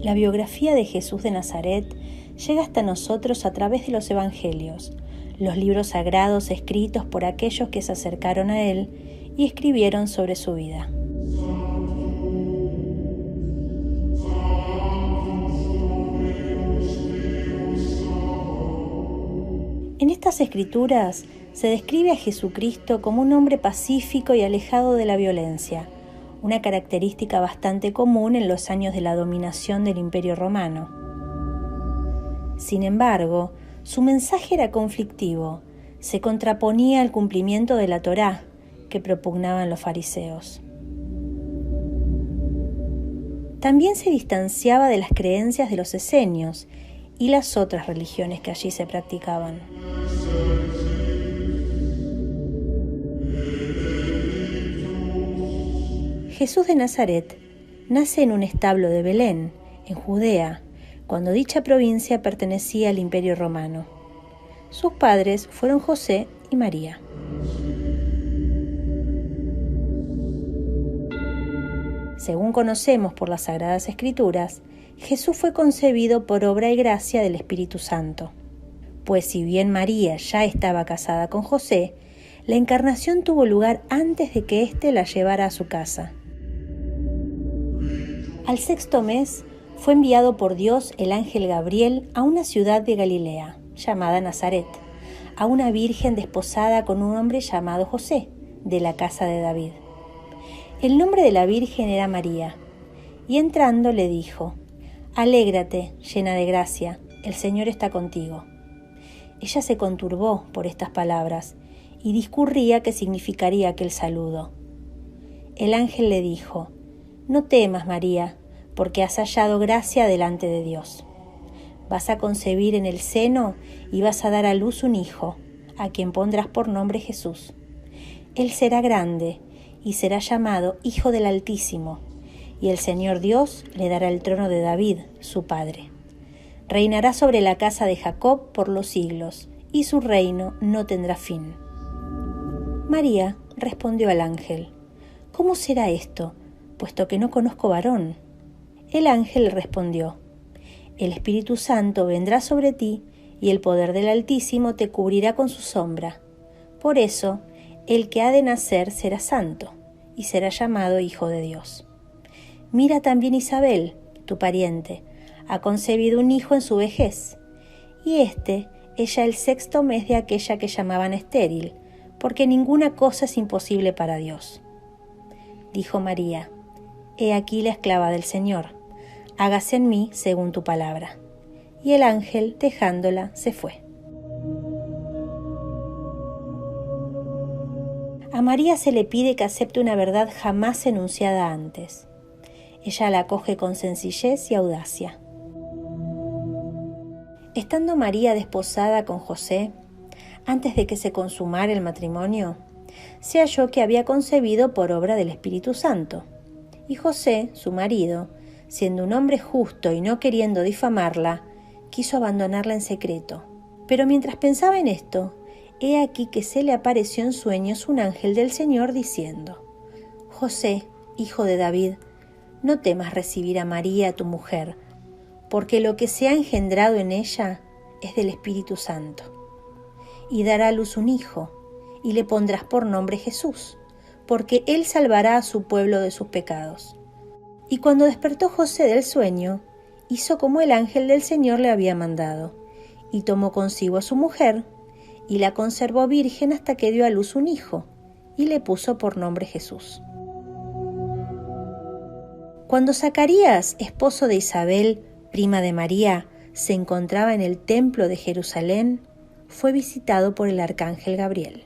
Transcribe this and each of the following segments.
La biografía de Jesús de Nazaret llega hasta nosotros a través de los Evangelios, los libros sagrados escritos por aquellos que se acercaron a él y escribieron sobre su vida. En estas escrituras se describe a Jesucristo como un hombre pacífico y alejado de la violencia, una característica bastante común en los años de la dominación del Imperio Romano. Sin embargo, su mensaje era conflictivo, se contraponía al cumplimiento de la Torá que propugnaban los fariseos. También se distanciaba de las creencias de los esenios y las otras religiones que allí se practicaban. Jesús de Nazaret nace en un establo de Belén, en Judea, cuando dicha provincia pertenecía al Imperio Romano. Sus padres fueron José y María. Según conocemos por las Sagradas Escrituras, Jesús fue concebido por obra y gracia del Espíritu Santo. Pues si bien María ya estaba casada con José, la encarnación tuvo lugar antes de que éste la llevara a su casa. Al 6º mes fue enviado por Dios el ángel Gabriel a una ciudad de Galilea, llamada Nazaret, a una virgen desposada con un hombre llamado José, de la casa de David. El nombre de la virgen era María, y entrando le dijo: «Alégrate, llena de gracia, el Señor está contigo». Ella se conturbó por estas palabras y discurría qué significaría aquel saludo. El ángel le dijo: «No temas, María, porque has hallado gracia delante de Dios. Vas a concebir en el seno y vas a dar a luz un hijo, a quien pondrás por nombre Jesús. Él será grande y será llamado Hijo del Altísimo, y el Señor Dios le dará el trono de David, su padre. Reinará sobre la casa de Jacob por los siglos, y su reino no tendrá fin». María respondió al ángel: «¿Cómo será esto, puesto que no conozco varón?» El ángel le respondió: «El Espíritu Santo vendrá sobre ti, y el poder del Altísimo te cubrirá con su sombra. Por eso, el que ha de nacer será santo, y será llamado Hijo de Dios. Mira también Isabel, tu pariente, ha concebido un hijo en su vejez, y este es ya el 6º mes de aquella que llamaban estéril, porque ninguna cosa es imposible para Dios». Dijo María: «He aquí la esclava del Señor, hágase en mí según tu palabra». Y el ángel, dejándola, se fue. A María se le pide que acepte una verdad jamás enunciada antes. Ella la acoge con sencillez y audacia. Estando María desposada con José, antes de que se consumara el matrimonio, se halló que había concebido por obra del Espíritu Santo. Y José, su marido, siendo un hombre justo y no queriendo difamarla, quiso abandonarla en secreto. Pero mientras pensaba en esto, he aquí que se le apareció en sueños un ángel del Señor diciendo: «José, hijo de David, no temas recibir a María, tu mujer, porque lo que se ha engendrado en ella es del Espíritu Santo. Y dará a luz un hijo, y le pondrás por nombre Jesús, porque él salvará a su pueblo de sus pecados». Y cuando despertó José del sueño, hizo como el ángel del Señor le había mandado, y tomó consigo a su mujer, y la conservó virgen hasta que dio a luz un hijo, y le puso por nombre Jesús. Cuando Zacarías, esposo de Isabel, prima de María, se encontraba en el templo de Jerusalén, fue visitado por el arcángel Gabriel.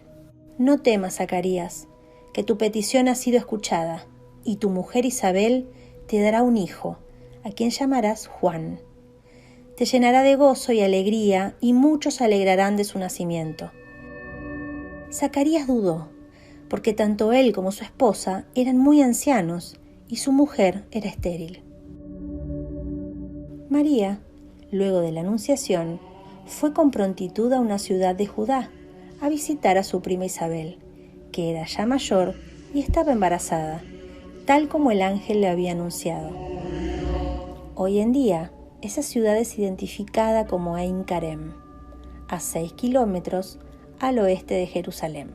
«No temas, Zacarías, que tu petición ha sido escuchada, y tu mujer Isabel te dará un hijo, a quien llamarás Juan. Te llenará de gozo y alegría, y muchos se alegrarán de su nacimiento». Zacarías dudó, porque tanto él como su esposa eran muy ancianos, y su mujer era estéril. María, luego de la anunciación, fue con prontitud a una ciudad de Judá, a visitar a su prima Isabel, que era ya mayor y estaba embarazada, tal como el ángel le había anunciado. Hoy en día, esa ciudad es identificada como Ein Karem, a 6 kilómetros al oeste de Jerusalén.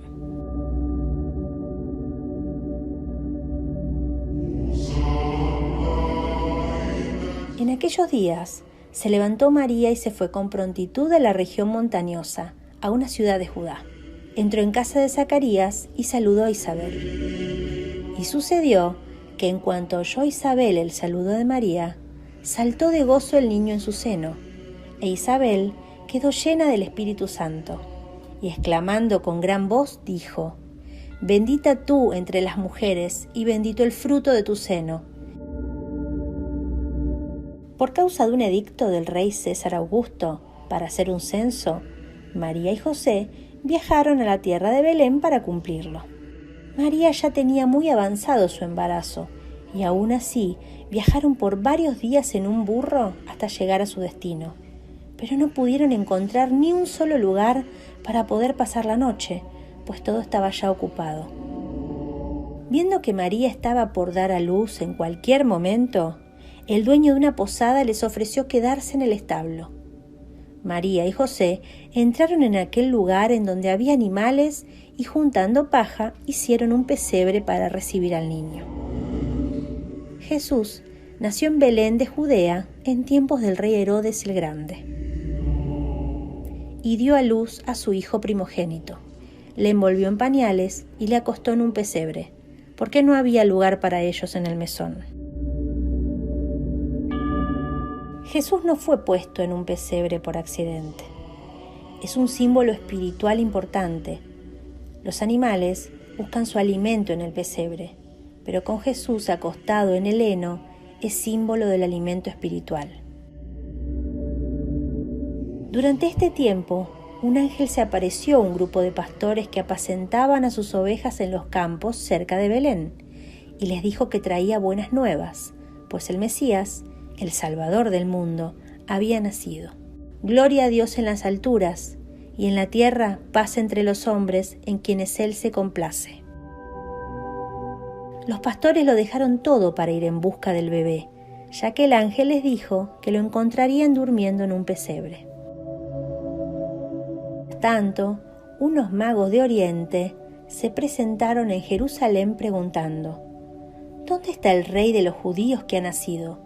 En aquellos días se levantó María y se fue con prontitud a la región montañosa, a una ciudad de Judá. Entró en casa de Zacarías y saludó a Isabel. Y sucedió que en cuanto oyó Isabel el saludo de María, saltó de gozo el niño en su seno, e Isabel quedó llena del Espíritu Santo, y exclamando con gran voz dijo: Bendita tú entre las mujeres, y bendito el fruto de tu seno. Por causa de un edicto del rey César Augusto para hacer un censo, María y José viajaron a la tierra de Belén para cumplirlo. María ya tenía muy avanzado su embarazo, y aún así viajaron por varios días en un burro hasta llegar a su destino, pero no pudieron encontrar ni un solo lugar para poder pasar la noche, pues todo estaba ya ocupado. Viendo que María estaba por dar a luz en cualquier momento, el dueño de una posada les ofreció quedarse en el establo. María y José entraron en aquel lugar en donde había animales y juntando paja hicieron un pesebre para recibir al niño. Jesús nació en Belén de Judea en tiempos del rey Herodes el Grande y dio a luz a su hijo primogénito. Le envolvió en pañales y le acostó en un pesebre, porque no había lugar para ellos en el mesón. Jesús no fue puesto en un pesebre por accidente. Es un símbolo espiritual importante. Los animales buscan su alimento en el pesebre, pero con Jesús acostado en el heno es símbolo del alimento espiritual. Durante este tiempo, un ángel se apareció a un grupo de pastores que apacentaban a sus ovejas en los campos cerca de Belén, y les dijo que traía buenas nuevas, pues el Mesías, el Salvador del mundo, había nacido. Gloria a Dios en las alturas, y en la tierra paz entre los hombres en quienes Él se complace. Los pastores lo dejaron todo para ir en busca del bebé, ya que el ángel les dijo que lo encontrarían durmiendo en un pesebre. Tanto, unos magos de Oriente se presentaron en Jerusalén preguntando: ¿Dónde está el rey de los judíos que ha nacido?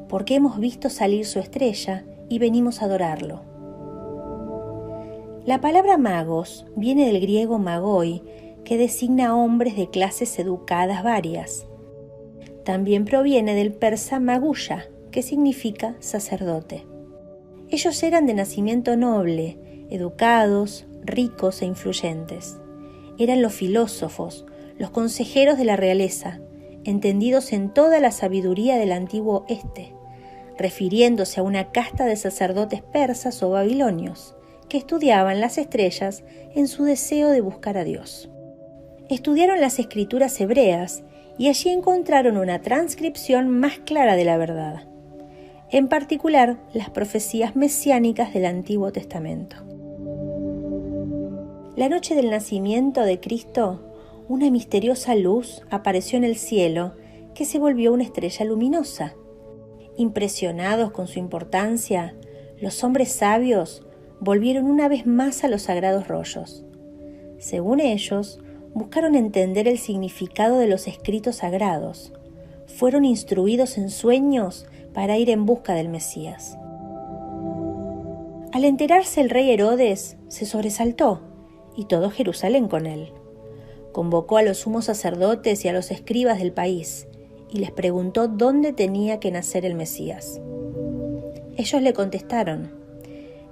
Porque hemos visto salir su estrella y venimos a adorarlo. La palabra magos viene del griego magoi, que designa hombres de clases educadas varias. También proviene del persa maguya, que significa sacerdote. Ellos eran de nacimiento noble, educados, ricos e influyentes. Eran los filósofos, los consejeros de la realeza, entendidos en toda la sabiduría del antiguo Este, refiriéndose a una casta de sacerdotes persas o babilonios, que estudiaban las estrellas en su deseo de buscar a Dios. Estudiaron las escrituras hebreas y allí encontraron una transcripción más clara de la verdad, en particular las profecías mesiánicas del Antiguo Testamento. La noche del nacimiento de Cristo, una misteriosa luz apareció en el cielo que se volvió una estrella luminosa. Impresionados con su importancia, los hombres sabios volvieron una vez más a los sagrados rollos. Según ellos, buscaron entender el significado de los escritos sagrados. Fueron instruidos en sueños para ir en busca del Mesías. Al enterarse el rey Herodes, se sobresaltó, y todo Jerusalén con él. Convocó a los sumos sacerdotes y a los escribas del país, y les preguntó dónde tenía que nacer el Mesías. Ellos le contestaron: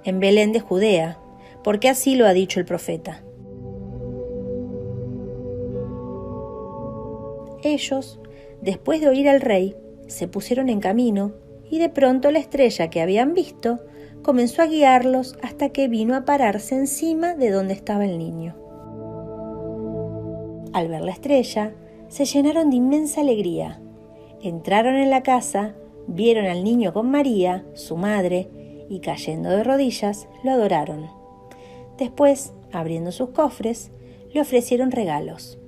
en Belén de Judea, porque así lo ha dicho el profeta. Ellos, después de oír al rey, se pusieron en camino, y de pronto la estrella que habían visto comenzó a guiarlos hasta que vino a pararse encima de donde estaba el niño. Al ver la estrella, se llenaron de inmensa alegría. Entraron en la casa, vieron al niño con María, su madre, y cayendo de rodillas, lo adoraron. Después, abriendo sus cofres, le ofrecieron regalos: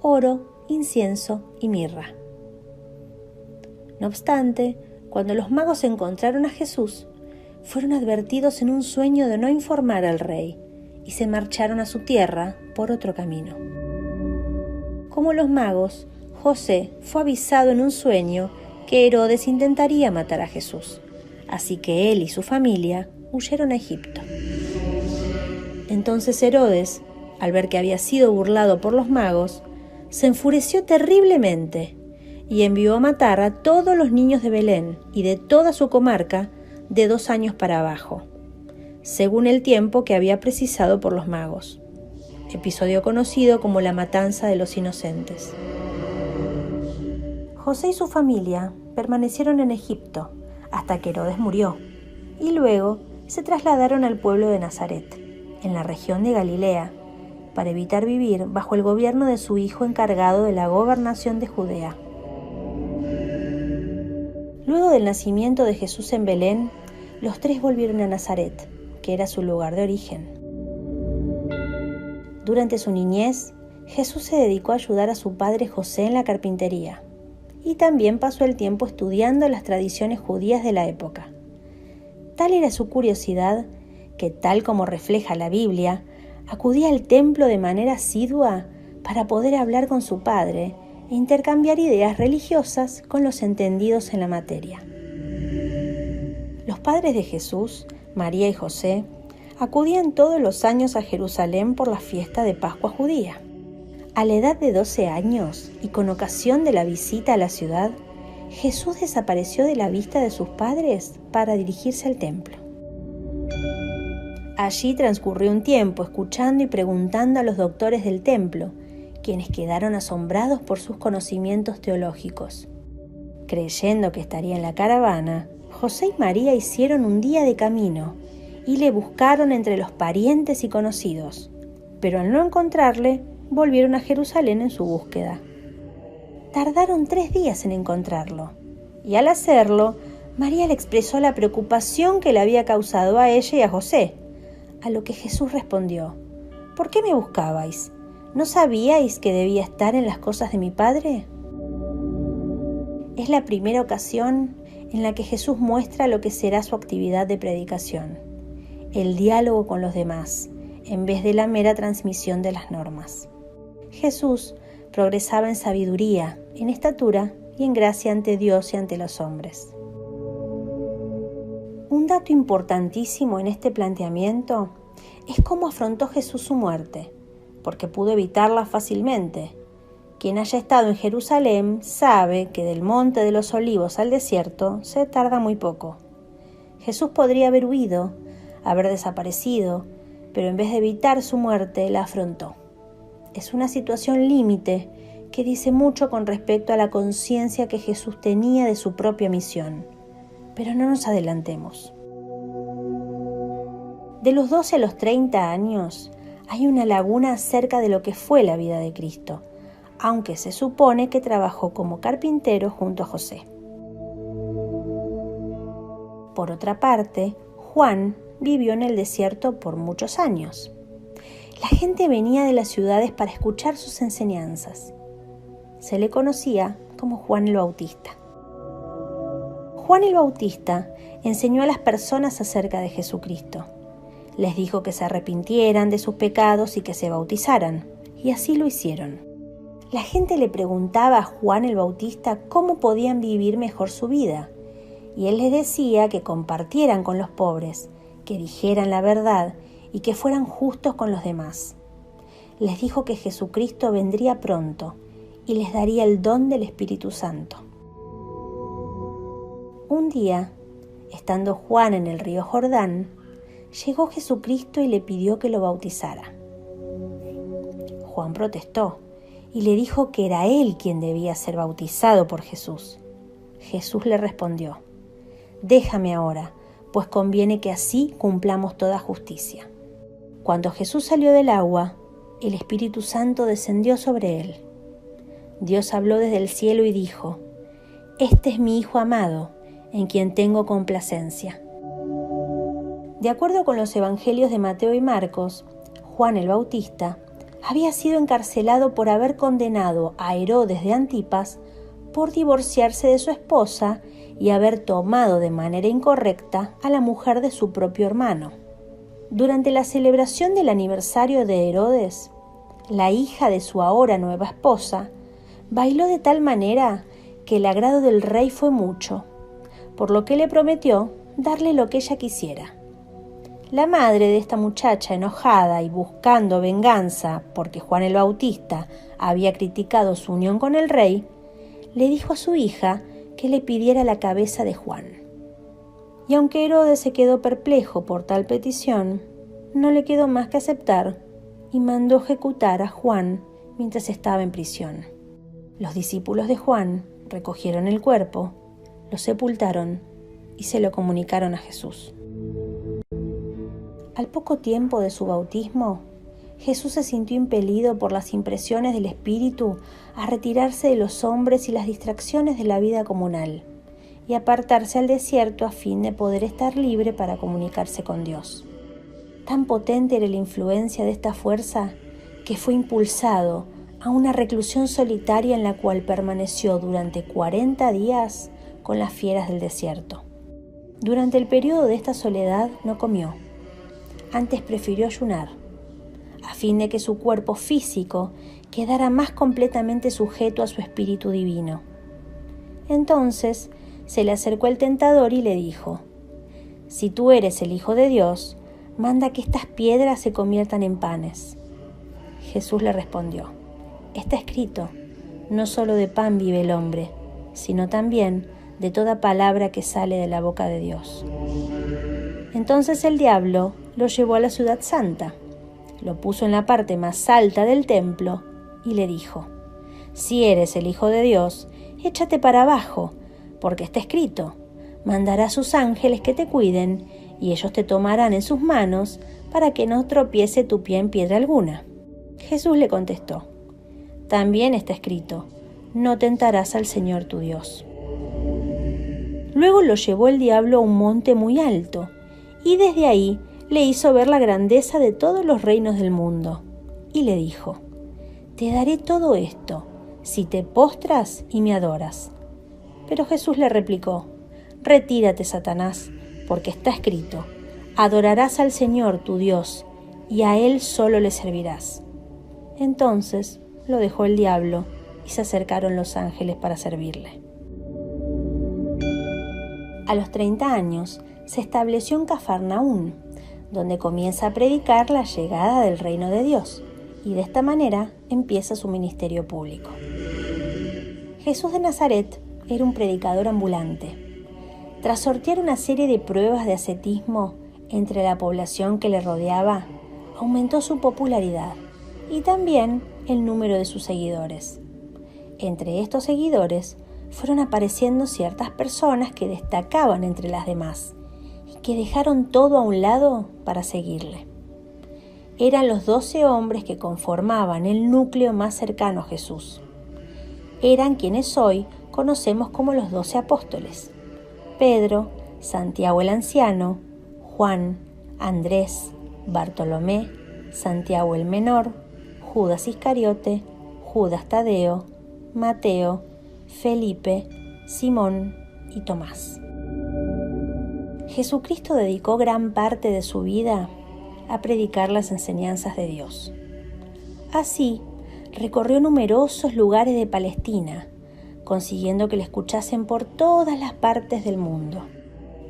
oro, incienso y mirra. No obstante, cuando los magos encontraron a Jesús, fueron advertidos en un sueño de no informar al rey y se marcharon a su tierra por otro camino. Como los magos, José fue avisado en un sueño que Herodes intentaría matar a Jesús, así que él y su familia huyeron a Egipto. Entonces Herodes, al ver que había sido burlado por los magos, se enfureció terriblemente y envió a matar a todos los niños de Belén y de toda su comarca de 2 años para abajo, según el tiempo que había precisado por los magos. Episodio conocido como la matanza de los inocentes. José y su familia permanecieron en Egipto hasta que Herodes murió, y luego se trasladaron al pueblo de Nazaret, en la región de Galilea, para evitar vivir bajo el gobierno de su hijo encargado de la gobernación de Judea. Luego del nacimiento de Jesús en Belén, los 3 volvieron a Nazaret, que era su lugar de origen. Durante su niñez, Jesús se dedicó a ayudar a su padre José en la carpintería, y también pasó el tiempo estudiando las tradiciones judías de la época. Tal era su curiosidad que, tal como refleja la Biblia, acudía al templo de manera asidua para poder hablar con su padre e intercambiar ideas religiosas con los entendidos en la materia. Los padres de Jesús, María y José, acudían todos los años a Jerusalén por la fiesta de Pascua judía. A la edad de 12 años y con ocasión de la visita a la ciudad, Jesús desapareció de la vista de sus padres para dirigirse al templo. Allí transcurrió un tiempo escuchando y preguntando a los doctores del templo, quienes quedaron asombrados por sus conocimientos teológicos. Creyendo que estaría en la caravana, José y María hicieron un día de camino y le buscaron entre los parientes y conocidos, pero al no encontrarle, volvieron a Jerusalén en su búsqueda. Tardaron 3 días en encontrarlo, y al hacerlo, María le expresó la preocupación que le había causado a ella y a José, a lo que Jesús respondió: ¿Por qué me buscabais? ¿No sabíais que debía estar en las cosas de mi Padre? Es la primera ocasión en la que Jesús muestra lo que será su actividad de predicación, el diálogo con los demás, en vez de la mera transmisión de las normas. Jesús progresaba en sabiduría, en estatura y en gracia ante Dios y ante los hombres. Un dato importantísimo en este planteamiento es cómo afrontó Jesús su muerte, porque pudo evitarla fácilmente. Quien haya estado en Jerusalén sabe que del Monte de los Olivos al desierto se tarda muy poco. Jesús podría haber huido, haber desaparecido, pero en vez de evitar su muerte, la afrontó. Es una situación límite que dice mucho con respecto a la conciencia que Jesús tenía de su propia misión. Pero no nos adelantemos. De los 12 a los 30 años, hay una laguna acerca de lo que fue la vida de Cristo, aunque se supone que trabajó como carpintero junto a José. Por otra parte, Juan vivió en el desierto por muchos años. La gente venía de las ciudades para escuchar sus enseñanzas. Se le conocía como Juan el Bautista. Juan el Bautista enseñó a las personas acerca de Jesucristo. Les dijo que se arrepintieran de sus pecados y que se bautizaran, y así lo hicieron. La gente le preguntaba a Juan el Bautista cómo podían vivir mejor su vida, y él les decía que compartieran con los pobres, que dijeran la verdad y que fueran justos con los demás. Les dijo que Jesucristo vendría pronto y les daría el don del Espíritu Santo. Un día, estando Juan en el río Jordán, llegó Jesucristo y le pidió que lo bautizara. Juan protestó y le dijo que era él quien debía ser bautizado por Jesús. Jesús le respondió: «Déjame ahora, pues conviene que así cumplamos toda justicia». Cuando Jesús salió del agua, el Espíritu Santo descendió sobre él. Dios habló desde el cielo y dijo: «Este es mi Hijo amado, en quien tengo complacencia». De acuerdo con los evangelios de Mateo y Marcos, Juan el Bautista había sido encarcelado por haber condenado a Herodes de Antipas por divorciarse de su esposa y haber tomado de manera incorrecta a la mujer de su propio hermano. Durante la celebración del aniversario de Herodes, la hija de su ahora nueva esposa bailó de tal manera que el agrado del rey fue mucho, por lo que le prometió darle lo que ella quisiera. La madre de esta muchacha, enojada y buscando venganza porque Juan el Bautista había criticado su unión con el rey, le dijo a su hija que le pidiera la cabeza de Juan. Y aunque Herodes se quedó perplejo por tal petición, no le quedó más que aceptar y mandó ejecutar a Juan mientras estaba en prisión. Los discípulos de Juan recogieron el cuerpo, lo sepultaron y se lo comunicaron a Jesús. Al poco tiempo de su bautismo, Jesús se sintió impelido por las impresiones del Espíritu a retirarse de los hombres y las distracciones de la vida comunal y apartarse al desierto a fin de poder estar libre para comunicarse con Dios. Tan potente era la influencia de esta fuerza que fue impulsado a una reclusión solitaria en la cual permaneció durante 40 días con las fieras del desierto. Durante el periodo de esta soledad no comió, antes prefirió ayunar, a fin de que su cuerpo físico quedara más completamente sujeto a su espíritu divino. Entonces se le acercó el tentador y le dijo: «Si tú eres el Hijo de Dios, manda que estas piedras se conviertan en panes». Jesús le respondió: «Está escrito, no solo de pan vive el hombre, sino también de toda palabra que sale de la boca de Dios». Entonces el diablo lo llevó a la ciudad santa, lo puso en la parte más alta del templo y le dijo: «Si eres el Hijo de Dios, échate para abajo, porque está escrito, mandará a sus ángeles que te cuiden, y ellos te tomarán en sus manos para que no tropiece tu pie en piedra alguna». Jesús le contestó: «También está escrito, no tentarás al Señor tu Dios». Luego lo llevó el diablo a un monte muy alto, y desde ahí le hizo ver la grandeza de todos los reinos del mundo, y le dijo: «Te daré todo esto, si te postras y me adoras». Pero Jesús le replicó: «Retírate, Satanás, porque está escrito, adorarás al Señor tu Dios, y a Él solo le servirás». Entonces lo dejó el diablo, y se acercaron los ángeles para servirle. A los 30 años se estableció en Cafarnaún, donde comienza a predicar la llegada del reino de Dios, y de esta manera empieza su ministerio público. Jesús de Nazaret era un predicador ambulante. Tras sortear una serie de pruebas de ascetismo entre la población que le rodeaba, aumentó su popularidad y también el número de sus seguidores. Entre estos seguidores fueron apareciendo ciertas personas que destacaban entre las demás y que dejaron todo a un lado para seguirle. Eran los 12 hombres que conformaban el núcleo más cercano a Jesús. Eran quienes hoy conocemos como los 12 apóstoles: Pedro, Santiago el anciano, Juan, Andrés, Bartolomé, Santiago el menor, Judas Iscariote, Judas Tadeo, Mateo, Felipe, Simón y Tomás. Jesucristo dedicó gran parte de su vida a predicar las enseñanzas de Dios. Así, recorrió numerosos lugares de Palestina, consiguiendo que le escuchasen por todas las partes del mundo.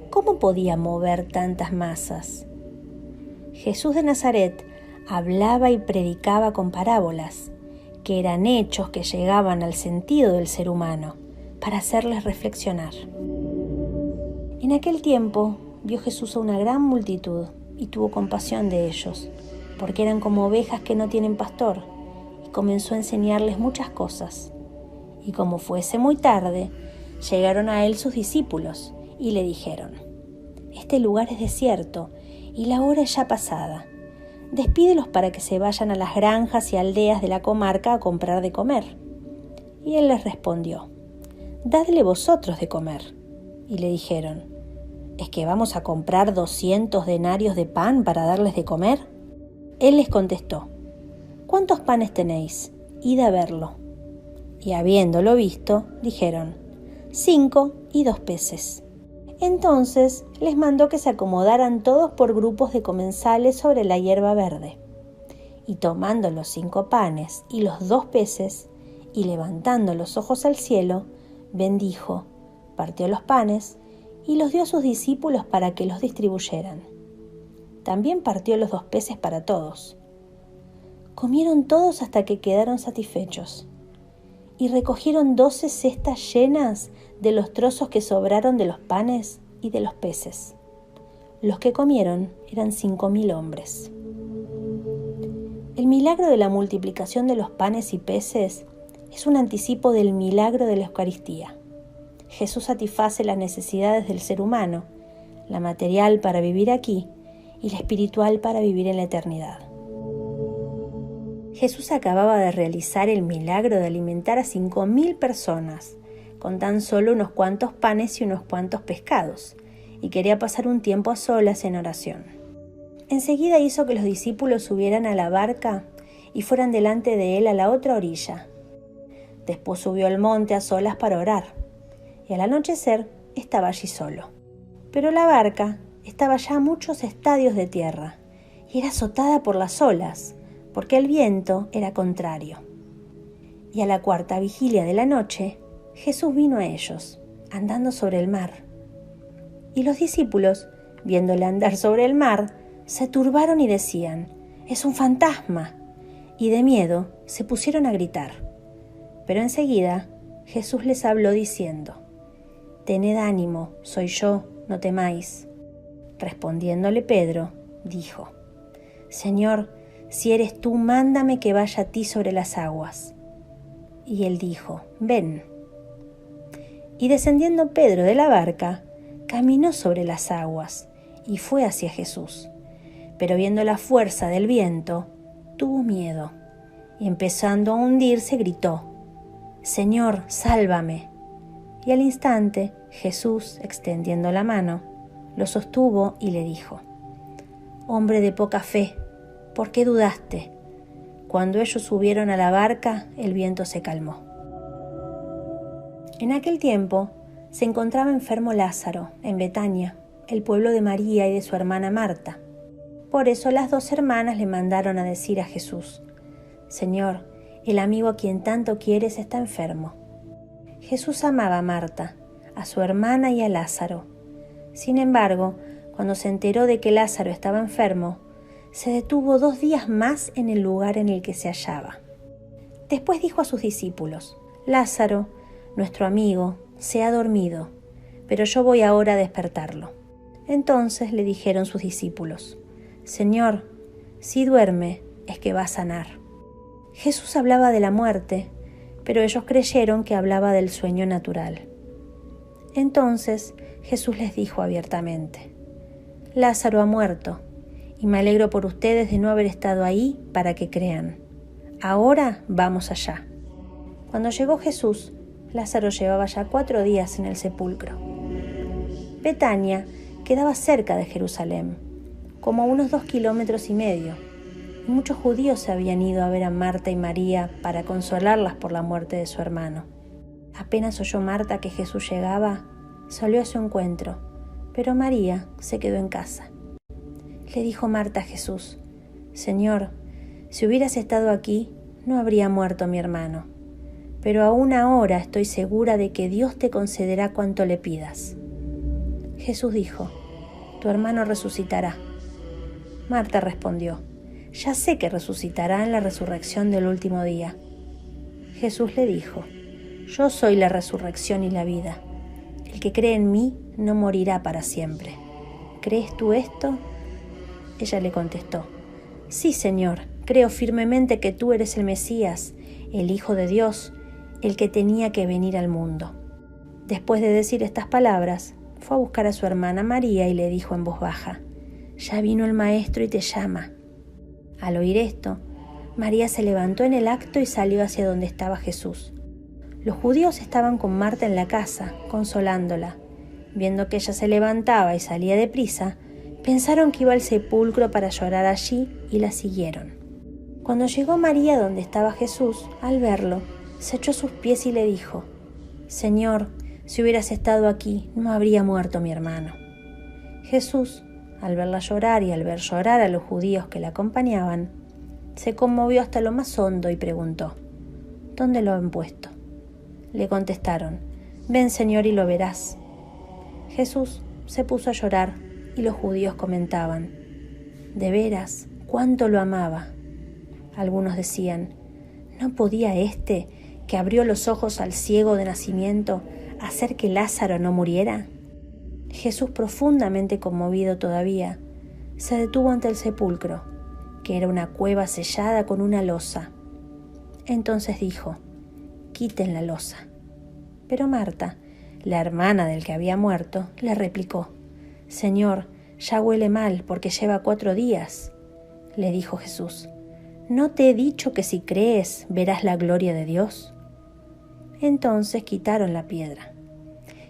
¿Cómo podía mover tantas masas? Jesús de Nazaret hablaba y predicaba con parábolas, que eran hechos que llegaban al sentido del ser humano, para hacerles reflexionar. En aquel tiempo vio Jesús a una gran multitud y tuvo compasión de ellos, porque eran como ovejas que no tienen pastor, y comenzó a enseñarles muchas cosas. Y como fuese muy tarde, llegaron a él sus discípulos y le dijeron: «Este lugar es desierto y la hora es ya pasada. Despídelos para que se vayan a las granjas y aldeas de la comarca a comprar de comer». Y él les respondió: «Dadle vosotros de comer». Y le dijeron: «¿Es que vamos a comprar 200 denarios de pan para darles de comer?». Él les contestó: «¿Cuántos panes tenéis? Id a verlo». Y habiéndolo visto, dijeron: 5 y 2 peces. Entonces les mandó que se acomodaran todos por grupos de comensales sobre la hierba verde. Y tomando los 5 panes y los 2 peces, y levantando los ojos al cielo, bendijo, partió los panes y los dio a sus discípulos para que los distribuyeran. También partió los 2 peces para todos. Comieron todos hasta que quedaron satisfechos. Y recogieron 12 cestas llenas de los trozos que sobraron de los panes y de los peces. Los que comieron eran 5.000 hombres. El milagro de la multiplicación de los panes y peces es un anticipo del milagro de la Eucaristía. Jesús satisface las necesidades del ser humano, la material para vivir aquí y la espiritual para vivir en la eternidad. Jesús acababa de realizar el milagro de alimentar a 5.000 personas con tan solo unos cuantos panes y unos cuantos pescados, y quería pasar un tiempo a solas en oración. Enseguida hizo que los discípulos subieran a la barca y fueran delante de él a la otra orilla. Después subió al monte a solas para orar, y al anochecer estaba allí solo. Pero la barca estaba ya a muchos estadios de tierra, y era azotada por las olas, porque el viento era contrario. Y a la 4ª vigilia de la noche, Jesús vino a ellos, andando sobre el mar. Y los discípulos, viéndole andar sobre el mar, se turbaron y decían: «¡Es un fantasma!», y de miedo se pusieron a gritar. Pero enseguida Jesús les habló diciendo: «Tened ánimo, soy yo, no temáis». Respondiéndole Pedro, dijo: «Señor, si eres tú, mándame que vaya a ti sobre las aguas». Y él dijo: «Ven». Y descendiendo Pedro de la barca, caminó sobre las aguas y fue hacia Jesús. Pero viendo la fuerza del viento, tuvo miedo, y empezando a hundirse gritó: «Señor, sálvame». Y al instante Jesús, extendiendo la mano, lo sostuvo y le dijo: «Hombre de poca fe, ¿por qué dudaste?». Cuando ellos subieron a la barca, el viento se calmó. En aquel tiempo se encontraba enfermo Lázaro en Betania, el pueblo de María y de su hermana Marta. Por eso las 2 hermanas le mandaron a decir a Jesús: «Señor, el amigo a quien tanto quieres está enfermo». Jesús amaba a Marta, a su hermana y a Lázaro. Sin embargo, cuando se enteró de que Lázaro estaba enfermo, se detuvo 2 días más en el lugar en el que se hallaba. Después dijo a sus discípulos: «Lázaro, nuestro amigo, se ha dormido, pero yo voy ahora a despertarlo». Entonces le dijeron sus discípulos: «Señor, si duerme, es que va a sanar». Jesús hablaba de la muerte, pero ellos creyeron que hablaba del sueño natural. Entonces Jesús les dijo abiertamente: «Lázaro ha muerto, y me alegro por ustedes de no haber estado ahí para que crean. Ahora vamos allá». Cuando llegó Jesús, Lázaro llevaba ya 4 días en el sepulcro. Betania quedaba cerca de Jerusalén, como a unos 2,5 kilómetros, y muchos judíos se habían ido a ver a Marta y María para consolarlas por la muerte de su hermano. Apenas oyó Marta que Jesús llegaba, salió a su encuentro, pero María se quedó en casa. Le dijo Marta a Jesús: «Señor, si hubieras estado aquí, no habría muerto mi hermano. Pero aún ahora estoy segura de que Dios te concederá cuanto le pidas». Jesús dijo: «Tu hermano resucitará». Marta respondió: «Ya sé que resucitará en la resurrección del último día». Jesús le dijo: «Yo soy la resurrección y la vida. El que cree en mí no morirá para siempre. ¿Crees tú esto?». Ella le contestó: «Sí, Señor, creo firmemente que tú eres el Mesías, el Hijo de Dios, el que tenía que venir al mundo». Después de decir estas palabras, fue a buscar a su hermana María y le dijo en voz baja: «Ya vino el Maestro y te llama». Al oír esto, María se levantó en el acto y salió hacia donde estaba Jesús. Los judíos estaban con Marta en la casa, consolándola. Viendo que ella se levantaba y salía deprisa, pensaron que iba al sepulcro para llorar allí y la siguieron. Cuando llegó María donde estaba Jesús, al verlo, se echó a sus pies y le dijo: «Señor, si hubieras estado aquí, no habría muerto mi hermano». Jesús, al verla llorar y al ver llorar a los judíos que la acompañaban, se conmovió hasta lo más hondo y preguntó: «¿Dónde lo han puesto?». Le contestaron: «Ven, Señor, y lo verás». Jesús se puso a llorar y los judíos comentaban: «De veras, cuánto lo amaba». Algunos decían: «¿No podía este, que abrió los ojos al ciego de nacimiento, hacer que Lázaro no muriera?». Jesús, profundamente conmovido todavía, se detuvo ante el sepulcro, que era una cueva sellada con una losa. Entonces dijo: «Quiten la losa». Pero Marta, la hermana del que había muerto, le replicó: «Señor, ya huele mal porque lleva 4 días». Le dijo Jesús: «¿No te he dicho que si crees verás la gloria de Dios?». Entonces quitaron la piedra.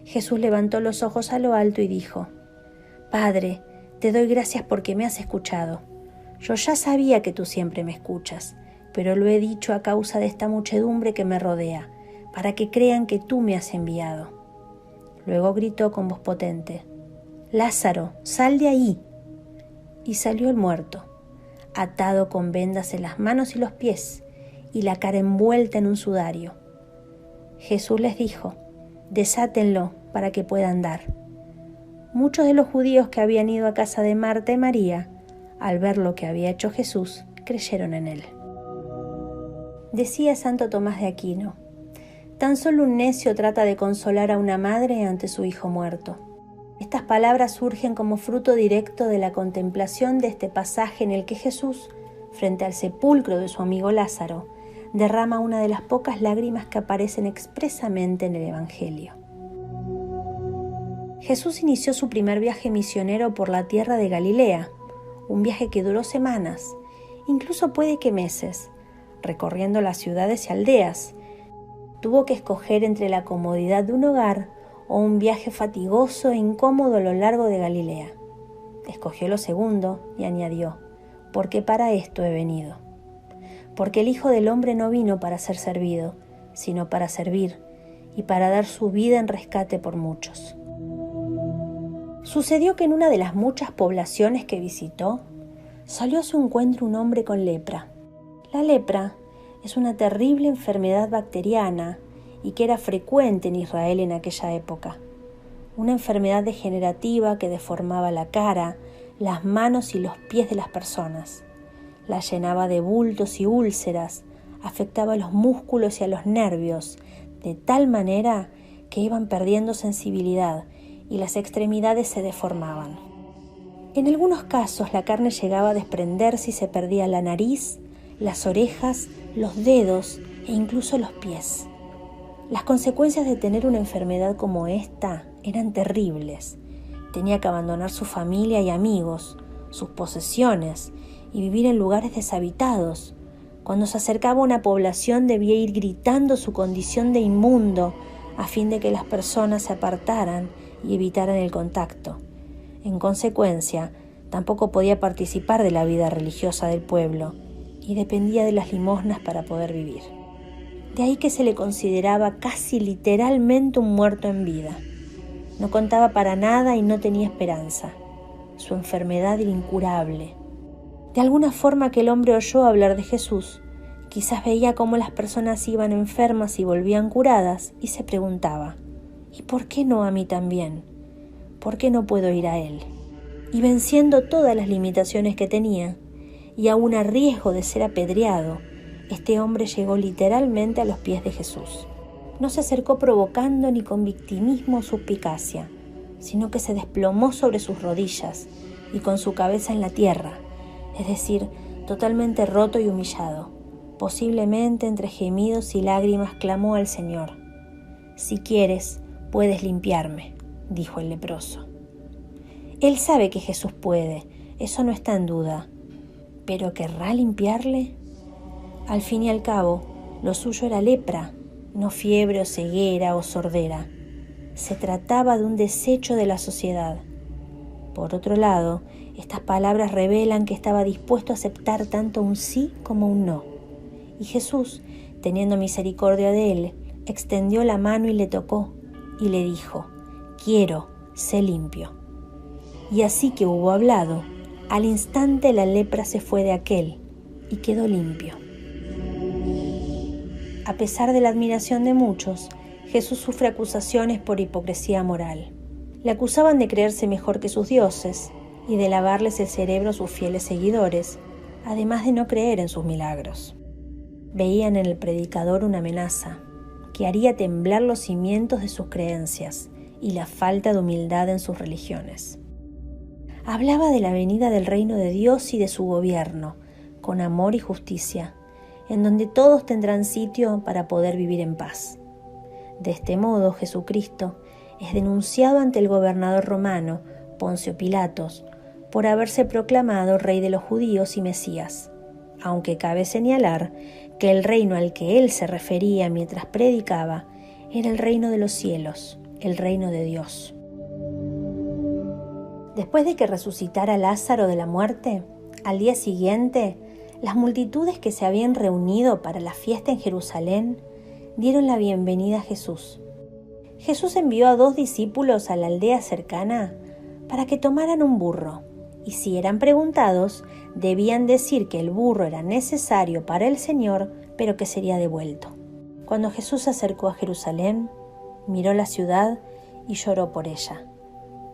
Jesús levantó los ojos a lo alto y dijo: «Padre, te doy gracias porque me has escuchado. Yo ya sabía que tú siempre me escuchas, pero lo he dicho a causa de esta muchedumbre que me rodea, para que crean que tú me has enviado». Luego gritó con voz potente: «Lázaro, sal de ahí». Y salió el muerto, atado con vendas en las manos y los pies, y la cara envuelta en un sudario. Jesús les dijo: «Desátenlo para que pueda andar». Muchos de los judíos que habían ido a casa de Marta y María, al ver lo que había hecho Jesús, creyeron en él. Decía Santo Tomás de Aquino: «Tan solo un necio trata de consolar a una madre ante su hijo muerto». Estas palabras surgen como fruto directo de la contemplación de este pasaje en el que Jesús, frente al sepulcro de su amigo Lázaro, derrama una de las pocas lágrimas que aparecen expresamente en el Evangelio. Jesús inició su primer viaje misionero por la tierra de Galilea, un viaje que duró semanas, incluso puede que meses, recorriendo las ciudades y aldeas. Tuvo que escoger entre la comodidad de un hogar o un viaje fatigoso e incómodo a lo largo de Galilea. Escogió lo segundo y añadió: «Porque para esto he venido». Porque el Hijo del Hombre no vino para ser servido, sino para servir y para dar su vida en rescate por muchos. Sucedió que en una de las muchas poblaciones que visitó, salió a su encuentro un hombre con lepra. La lepra es una terrible enfermedad bacteriana y que era frecuente en Israel en aquella época. Una enfermedad degenerativa que deformaba la cara, las manos y los pies de las personas. La llenaba de bultos y úlceras, afectaba a los músculos y a los nervios, de tal manera que iban perdiendo sensibilidad y las extremidades se deformaban. En algunos casos la carne llegaba a desprenderse y se perdía la nariz, las orejas, los dedos e incluso los pies. Las consecuencias de tener una enfermedad como esta eran terribles. Tenía que abandonar su familia y amigos, sus posesiones y vivir en lugares deshabitados. Cuando se acercaba a una población debía ir gritando su condición de inmundo a fin de que las personas se apartaran y evitaran el contacto. En consecuencia, tampoco podía participar de la vida religiosa del pueblo y dependía de las limosnas para poder vivir. De ahí que se le consideraba casi literalmente un muerto en vida. No contaba para nada y no tenía esperanza. Su enfermedad era incurable. De alguna forma aquel hombre oyó hablar de Jesús. Quizás veía cómo las personas iban enfermas y volvían curadas y se preguntaba: ¿y por qué no a mí también? ¿Por qué no puedo ir a él? Y venciendo todas las limitaciones que tenía, y aún a riesgo de ser apedreado, este hombre llegó literalmente a los pies de Jesús. No se acercó provocando ni con victimismo o suspicacia, sino que se desplomó sobre sus rodillas y con su cabeza en la tierra, es decir, totalmente roto y humillado. Posiblemente entre gemidos y lágrimas clamó al Señor: «Si quieres, puedes limpiarme», dijo el leproso. Él sabe que Jesús puede, eso no está en duda, pero ¿querrá limpiarle? Al fin y al cabo, lo suyo era lepra, no fiebre o ceguera o sordera. Se trataba de un desecho de la sociedad. Por otro lado, estas palabras revelan que estaba dispuesto a aceptar tanto un sí como un no. Y Jesús Teniendo misericordia de él, extendió la mano y le tocó, y le dijo: «Quiero, sé limpio». Y así que hubo hablado, al instante la lepra se fue de aquél, y quedó limpio. A pesar de la admiración de muchos, Jesús sufre acusaciones por hipocresía moral. Le acusaban de creerse mejor que sus dioses y de lavarles el cerebro a sus fieles seguidores, además de no creer en sus milagros. Veían en el predicador una amenaza que haría temblar los cimientos de sus creencias y la falta de humildad en sus religiones. Hablaba de la venida del reino de Dios y de su gobierno, con amor y justicia, en donde todos tendrán sitio para poder vivir en paz. De este modo, Jesucristo es denunciado ante el gobernador romano, Poncio Pilatos, por haberse proclamado rey de los judíos y Mesías, aunque cabe señalar que el reino al que él se refería mientras predicaba era el reino de los cielos, el reino de Dios. Después de que resucitara Lázaro de la muerte, al día siguiente, las multitudes que se habían reunido para la fiesta en Jerusalén dieron la bienvenida a Jesús. Jesús envió a 2 discípulos a la aldea cercana para que tomaran un burro, y si eran preguntados, debían decir que el burro era necesario para el Señor, pero que sería devuelto. Cuando Jesús se acercó a Jerusalén, miró la ciudad y lloró por ella,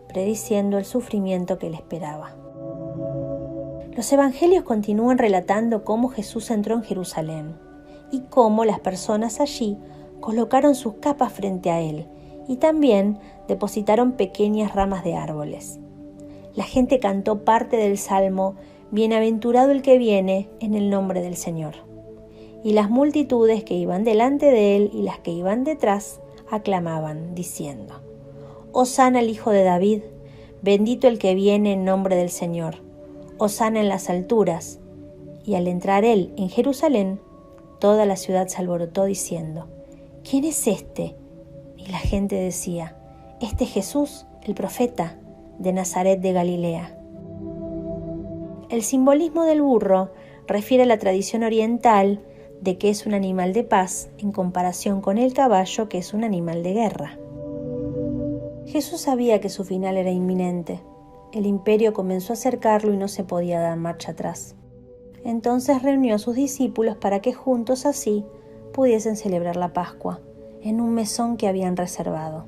prediciendo el sufrimiento que le esperaba. Los evangelios continúan relatando cómo Jesús entró en Jerusalén y cómo las personas allí colocaron sus capas frente a él y también depositaron pequeñas ramas de árboles. La gente cantó parte del salmo «Bienaventurado el que viene en el nombre del Señor». Y las multitudes que iban delante de él y las que iban detrás aclamaban, diciendo: «Hosana al Hijo de David, bendito el que viene en nombre del Señor, hosana en las alturas». Y al entrar él en Jerusalén, toda la ciudad se alborotó diciendo: «¿Quién es este?». Y la gente decía: «Este es Jesús, el profeta, de Nazaret de Galilea». El simbolismo del burro refiere a la tradición oriental de que es un animal de paz en comparación con el caballo, que es un animal de guerra. Jesús sabía que su final era inminente. El imperio comenzó a acercarlo y no se podía dar marcha atrás. Entonces reunió a sus discípulos para que juntos así pudiesen celebrar la Pascua en un mesón que habían reservado.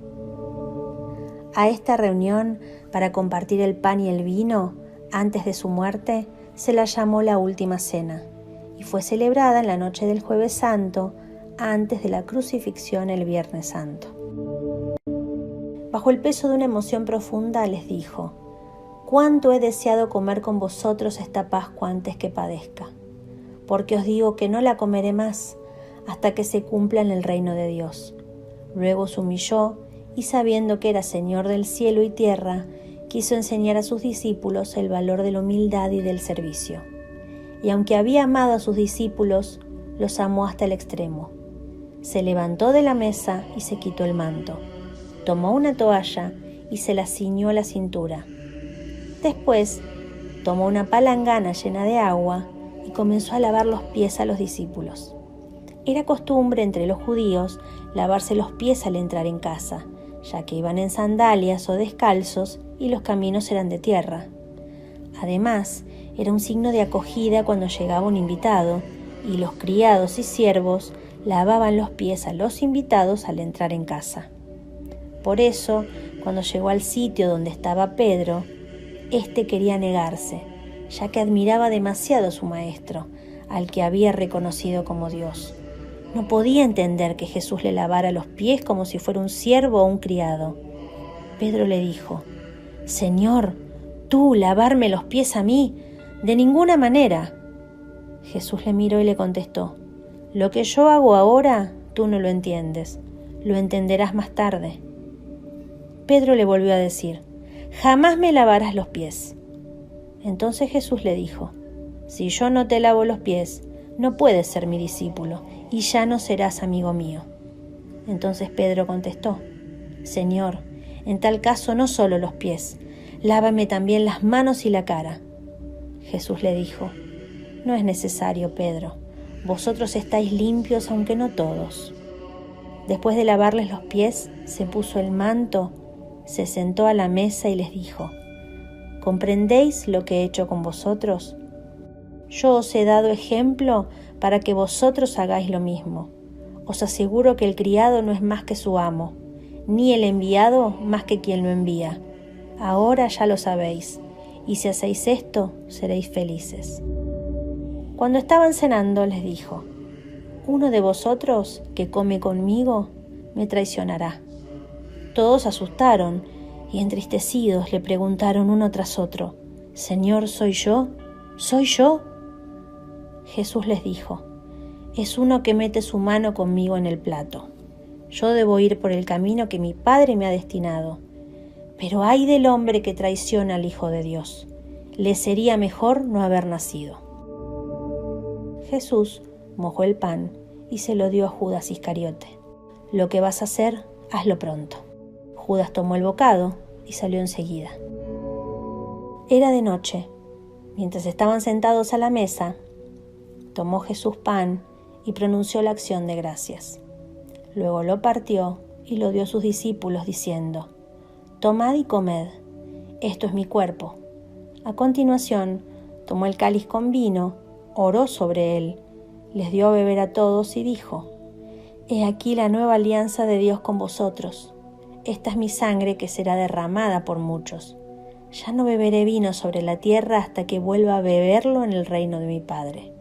A esta reunión para compartir el pan y el vino antes de su muerte se la llamó la Última Cena y fue celebrada en la noche del Jueves Santo antes de la crucifixión el Viernes Santo. Bajo el peso de una emoción profunda les dijo: «Cuánto he deseado comer con vosotros esta Pascua antes que padezca, porque os digo que no la comeré más hasta que se cumpla en el reino de Dios». Luego se humilló y, sabiendo que era Señor del cielo y tierra, quiso enseñar a sus discípulos el valor de la humildad y del servicio. Y aunque había amado a sus discípulos, los amó hasta el extremo. Se levantó de la mesa y se quitó el manto. Tomó una toalla y se la ciñó a la cintura. Después tomó una palangana llena de agua y comenzó a lavar los pies a los discípulos. Era costumbre entre los judíos lavarse los pies al entrar en casa, ya que iban en sandalias o descalzos y los caminos eran de tierra. Además, era un signo de acogida cuando llegaba un invitado, y los criados y siervos lavaban los pies a los invitados al entrar en casa. Por eso, cuando llegó al sitio donde estaba Pedro, éste quería negarse, ya que admiraba demasiado a su maestro, al que había reconocido como Dios. No podía entender que Jesús le lavara los pies como si fuera un siervo o un criado. Pedro le dijo: «Señor, ¿tú lavarme los pies a mí? De ninguna manera». Jesús le miró y le contestó: «Lo que yo hago ahora, tú no lo entiendes, lo entenderás más tarde». Pedro le volvió a decir: «Jamás me lavarás los pies». Entonces Jesús le dijo: «Si yo no te lavo los pies, no puedes ser mi discípulo y ya no serás amigo mío». Entonces Pedro contestó: «Señor, en tal caso no solo los pies, lávame también las manos y la cara». Jesús le dijo: «No es necesario, Pedro, vosotros estáis limpios, aunque no todos. Después de lavarles los pies, se puso el manto, se sentó a la mesa y les dijo: ¿comprendéis lo que he hecho con vosotros? Yo os he dado ejemplo para que vosotros hagáis lo mismo. Os aseguro que el criado no es más que su amo, ni el enviado más que quien lo envía. Ahora ya lo sabéis, y si hacéis esto, seréis felices. Cuando estaban cenando, les dijo: uno de vosotros que come conmigo me traicionará. Todos se asustaron y entristecidos le preguntaron uno tras otro: Señor, ¿soy yo? ¿Soy yo? Jesús les dijo: es uno que mete su mano conmigo en el plato. Yo debo ir por el camino que mi Padre me ha destinado. Pero ay del hombre que traiciona al Hijo de Dios. Le sería mejor no haber nacido. Jesús mojó el pan y se lo dio a Judas Iscariote. Lo que vas a hacer, hazlo pronto. Judas tomó el bocado y salió enseguida. Era de noche. Mientras estaban sentados a la mesa, tomó Jesús pan y pronunció la acción de gracias. Luego lo partió y lo dio a sus discípulos diciendo: tomad y comed, esto es mi cuerpo. A continuación, tomó el cáliz con vino, oró sobre él, les dio a beber a todos y dijo: he aquí la nueva alianza de Dios con vosotros. Esta es mi sangre que será derramada por muchos. Ya no beberé vino sobre la tierra hasta que vuelva a beberlo en el reino de mi Padre.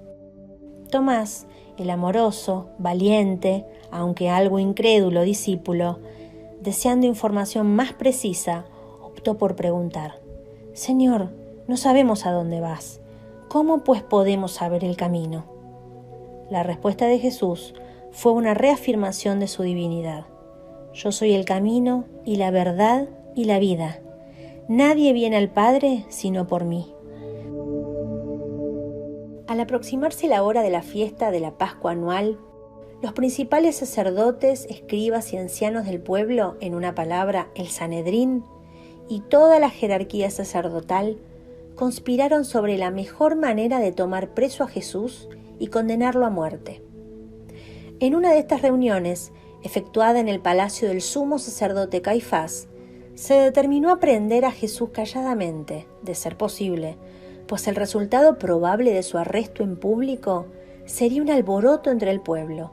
Tomás, el amoroso, valiente, aunque algo incrédulo discípulo, deseando información más precisa, optó por preguntar: Señor, no sabemos a dónde vas. ¿Cómo pues podemos saber el camino? La respuesta de Jesús fue una reafirmación de su divinidad. Yo soy el camino y la verdad y la vida. Nadie viene al Padre sino por mí. Al aproximarse la hora de la fiesta de la Pascua anual, los principales sacerdotes, escribas y ancianos del pueblo, en una palabra, el Sanedrín, y toda la jerarquía sacerdotal, conspiraron sobre la mejor manera de tomar preso a Jesús y condenarlo a muerte. En una de estas reuniones, efectuada en el palacio del sumo sacerdote Caifás, se determinó aprehender a Jesús calladamente, de ser posible, pues el resultado probable de su arresto en público sería un alboroto entre el pueblo.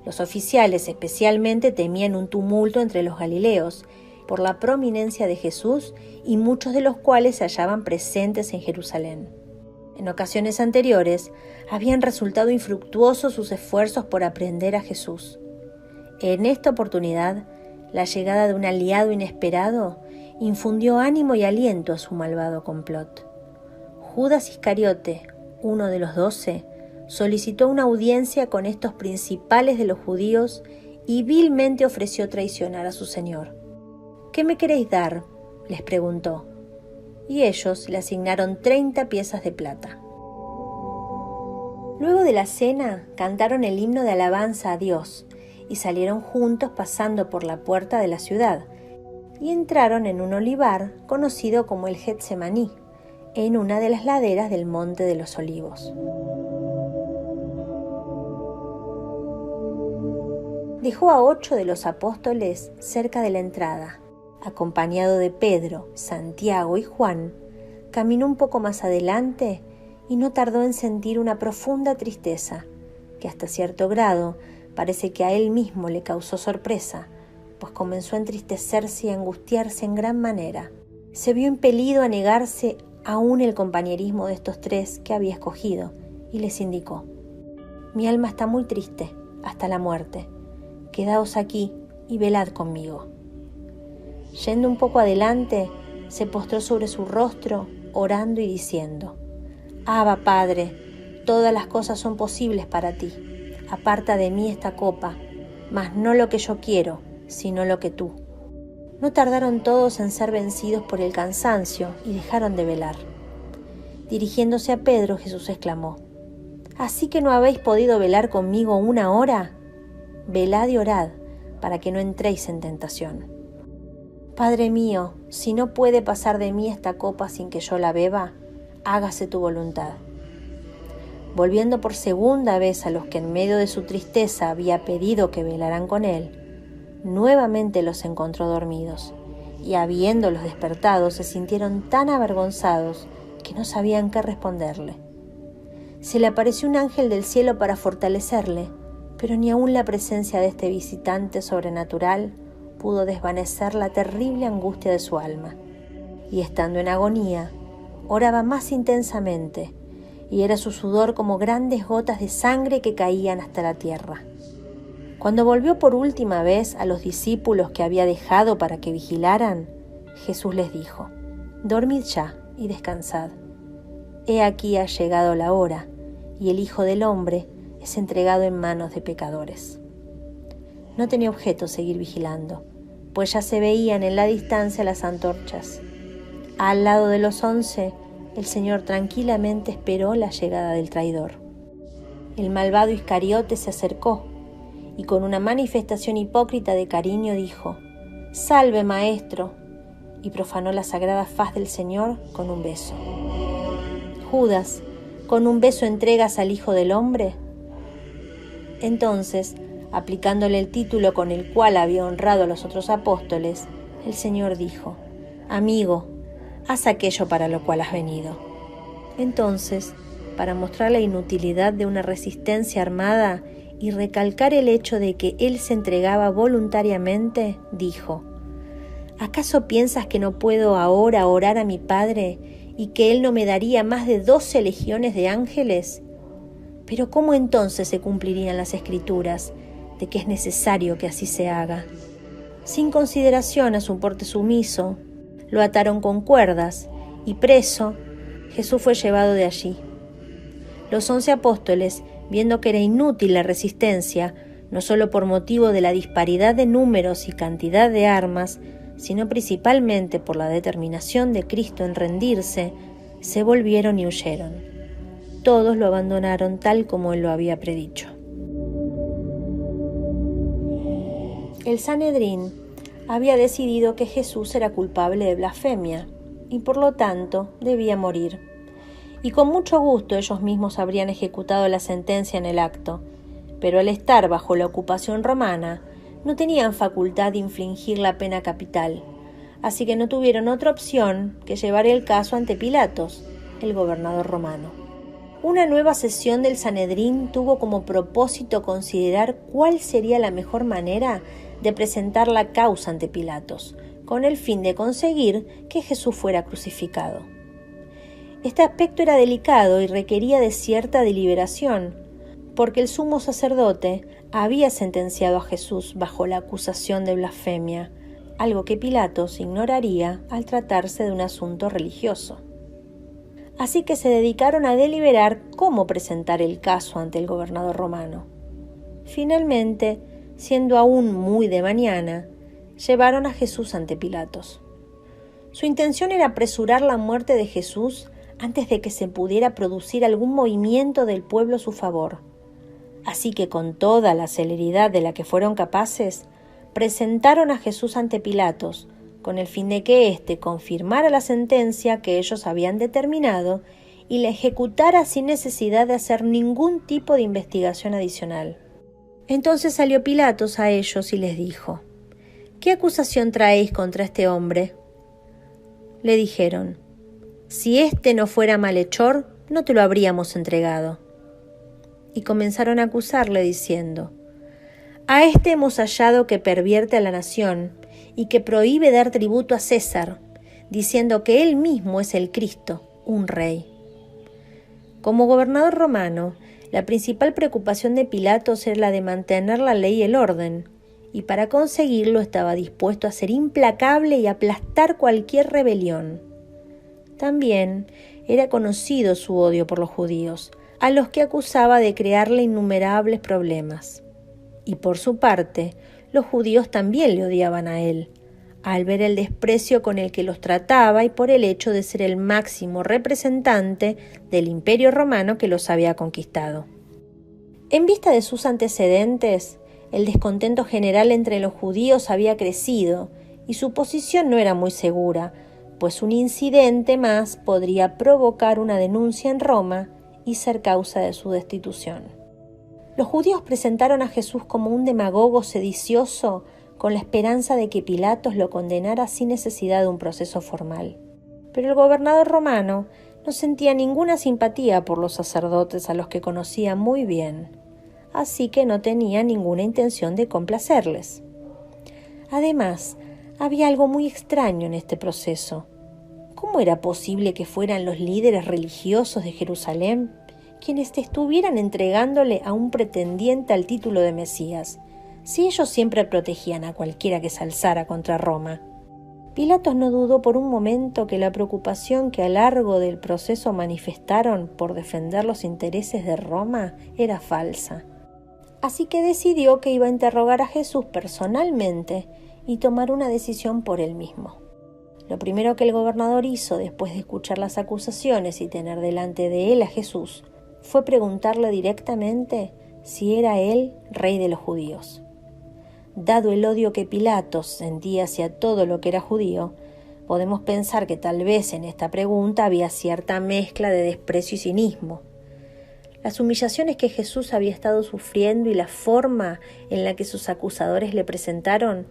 Los oficiales especialmente temían un tumulto entre los galileos por la prominencia de Jesús y muchos de los cuales se hallaban presentes en Jerusalén. En ocasiones anteriores habían resultado infructuosos sus esfuerzos por aprehender a Jesús. En esta oportunidad, la llegada de un aliado inesperado infundió ánimo y aliento a su malvado complot. Judas Iscariote, uno de los 12, solicitó una audiencia con estos principales de los judíos y vilmente ofreció traicionar a su Señor. ¿Qué me queréis dar?, les preguntó, y ellos le asignaron 30 piezas de plata. Luego de la cena, cantaron el himno de alabanza a Dios y salieron juntos pasando por la puerta de la ciudad y entraron en un olivar conocido como el Getsemaní, en una de las laderas del Monte de los Olivos. Dejó a 8 de los apóstoles cerca de la entrada. Acompañado de Pedro, Santiago y Juan, caminó un poco más adelante y no tardó en sentir una profunda tristeza, que hasta cierto grado parece que a él mismo le causó sorpresa, pues comenzó a entristecerse y a angustiarse en gran manera. Se vio impelido a negarse aún el compañerismo de estos 3 que había escogido, y les indicó: mi alma está muy triste, hasta la muerte. Quedaos aquí y velad conmigo. Yendo un poco adelante, se postró sobre su rostro, orando y diciendo: Abba, Padre, todas las cosas son posibles para ti. Aparta de mí esta copa, mas no lo que yo quiero, sino lo que tú. No tardaron todos en ser vencidos por el cansancio y dejaron de velar. Dirigiéndose a Pedro, Jesús exclamó: ¿Así que no habéis podido velar conmigo 1 hora? Velad y orad, para que no entréis en tentación. Padre mío, si no puede pasar de mí esta copa sin que yo la beba, hágase tu voluntad. volviendo por segunda vez a los que en medio de su tristeza había pedido que velaran con él, nuevamente los encontró dormidos, y habiéndolos despertado se sintieron tan avergonzados que no sabían qué responderle. Se le apareció un ángel del cielo para fortalecerle, pero ni aun la presencia de este visitante sobrenatural pudo desvanecer la terrible angustia de su alma, y estando en agonía, oraba más intensamente, y era su sudor como grandes gotas de sangre que caían hasta la tierra. Cuando volvió por última vez a los discípulos que había dejado para que vigilaran, Jesús les dijo: «Dormid ya y descansad. He aquí ha llegado la hora, y el Hijo del Hombre es entregado en manos de pecadores». No tenía objeto seguir vigilando, pues ya se veían en la distancia las antorchas. Al lado de los 11, el Señor tranquilamente esperó la llegada del traidor. El malvado Iscariote se acercó y con una manifestación hipócrita de cariño dijo: «Salve, Maestro», y profanó la sagrada faz del Señor con un beso. Judas, ¿con un beso entregas al Hijo del Hombre? Entonces, aplicándole el título con el cual había honrado a los otros apóstoles, el Señor dijo: «Amigo, haz aquello para lo cual has venido». Entonces, para mostrar la inutilidad de una resistencia armada y recalcar el hecho de que él se entregaba voluntariamente, dijo: «¿Acaso piensas que no puedo ahora orar a mi Padre y que él no me daría más de 12 legiones de ángeles? Pero ¿cómo entonces se cumplirían las Escrituras de que es necesario que así se haga?» Sin consideración a su porte sumiso, lo ataron con cuerdas y preso, Jesús fue llevado de allí. Los 11 apóstoles, viendo que era inútil la resistencia, no solo por motivo de la disparidad de números y cantidad de armas, sino principalmente por la determinación de Cristo en rendirse, se volvieron y huyeron. Todos lo abandonaron tal como él lo había predicho. El Sanedrín había decidido que Jesús era culpable de blasfemia y por lo tanto debía morir. Y con mucho gusto ellos mismos habrían ejecutado la sentencia en el acto, pero al estar bajo la ocupación romana no tenían facultad de infligir la pena capital, así que no tuvieron otra opción que llevar el caso ante Pilatos, el gobernador romano. Una nueva sesión del Sanedrín tuvo como propósito considerar cuál sería la mejor manera de presentar la causa ante Pilatos, con el fin de conseguir que Jesús fuera crucificado. Este aspecto era delicado y requería de cierta deliberación, porque el sumo sacerdote había sentenciado a Jesús bajo la acusación de blasfemia, algo que Pilatos ignoraría al tratarse de un asunto religioso. Así que se dedicaron a deliberar cómo presentar el caso ante el gobernador romano. Finalmente, siendo aún muy de mañana, llevaron a Jesús ante Pilatos. Su intención era apresurar la muerte de Jesús antes de que se pudiera producir algún movimiento del pueblo a su favor. Así que con toda la celeridad de la que fueron capaces, presentaron a Jesús ante Pilatos, con el fin de que éste confirmara la sentencia que ellos habían determinado y la ejecutara sin necesidad de hacer ningún tipo de investigación adicional. Entonces salió Pilatos a ellos y les dijo: «¿Qué acusación traéis contra este hombre?». Le dijeron: «Si éste no fuera malhechor, no te lo habríamos entregado». Y comenzaron a acusarle diciendo: «A éste hemos hallado que pervierte a la nación y que prohíbe dar tributo a César, diciendo que él mismo es el Cristo, un rey». Como gobernador romano, la principal preocupación de Pilatos era la de mantener la ley y el orden, y para conseguirlo estaba dispuesto a ser implacable y aplastar cualquier rebelión. También era conocido su odio por los judíos, a los que acusaba de crearle innumerables problemas. Y por su parte, los judíos también le odiaban a él, al ver el desprecio con el que los trataba y por el hecho de ser el máximo representante del Imperio Romano que los había conquistado. En vista de sus antecedentes, el descontento general entre los judíos había crecido y su posición no era muy segura, pues un incidente más podría provocar una denuncia en Roma y ser causa de su destitución. Los judíos presentaron a Jesús como un demagogo sedicioso con la esperanza de que Pilatos lo condenara sin necesidad de un proceso formal. Pero el gobernador romano no sentía ninguna simpatía por los sacerdotes a los que conocía muy bien, así que no tenía ninguna intención de complacerles. Además, había algo muy extraño en este proceso. ¿Cómo era posible que fueran los líderes religiosos de Jerusalén quienes estuvieran entregándole a un pretendiente al título de Mesías, si ellos siempre protegían a cualquiera que se alzara contra Roma? Pilatos no dudó por un momento que la preocupación que a lo largo del proceso manifestaron por defender los intereses de Roma era falsa. Así que decidió que iba a interrogar a Jesús personalmente y tomar una decisión por él mismo. Lo primero que el gobernador hizo después de escuchar las acusaciones y tener delante de él a Jesús fue preguntarle directamente si era él rey de los judíos. Dado el odio que Pilatos sentía hacia todo lo que era judío, podemos pensar que tal vez en esta pregunta había cierta mezcla de desprecio y cinismo. Las humillaciones que Jesús había estado sufriendo y la forma en la que sus acusadores le presentaron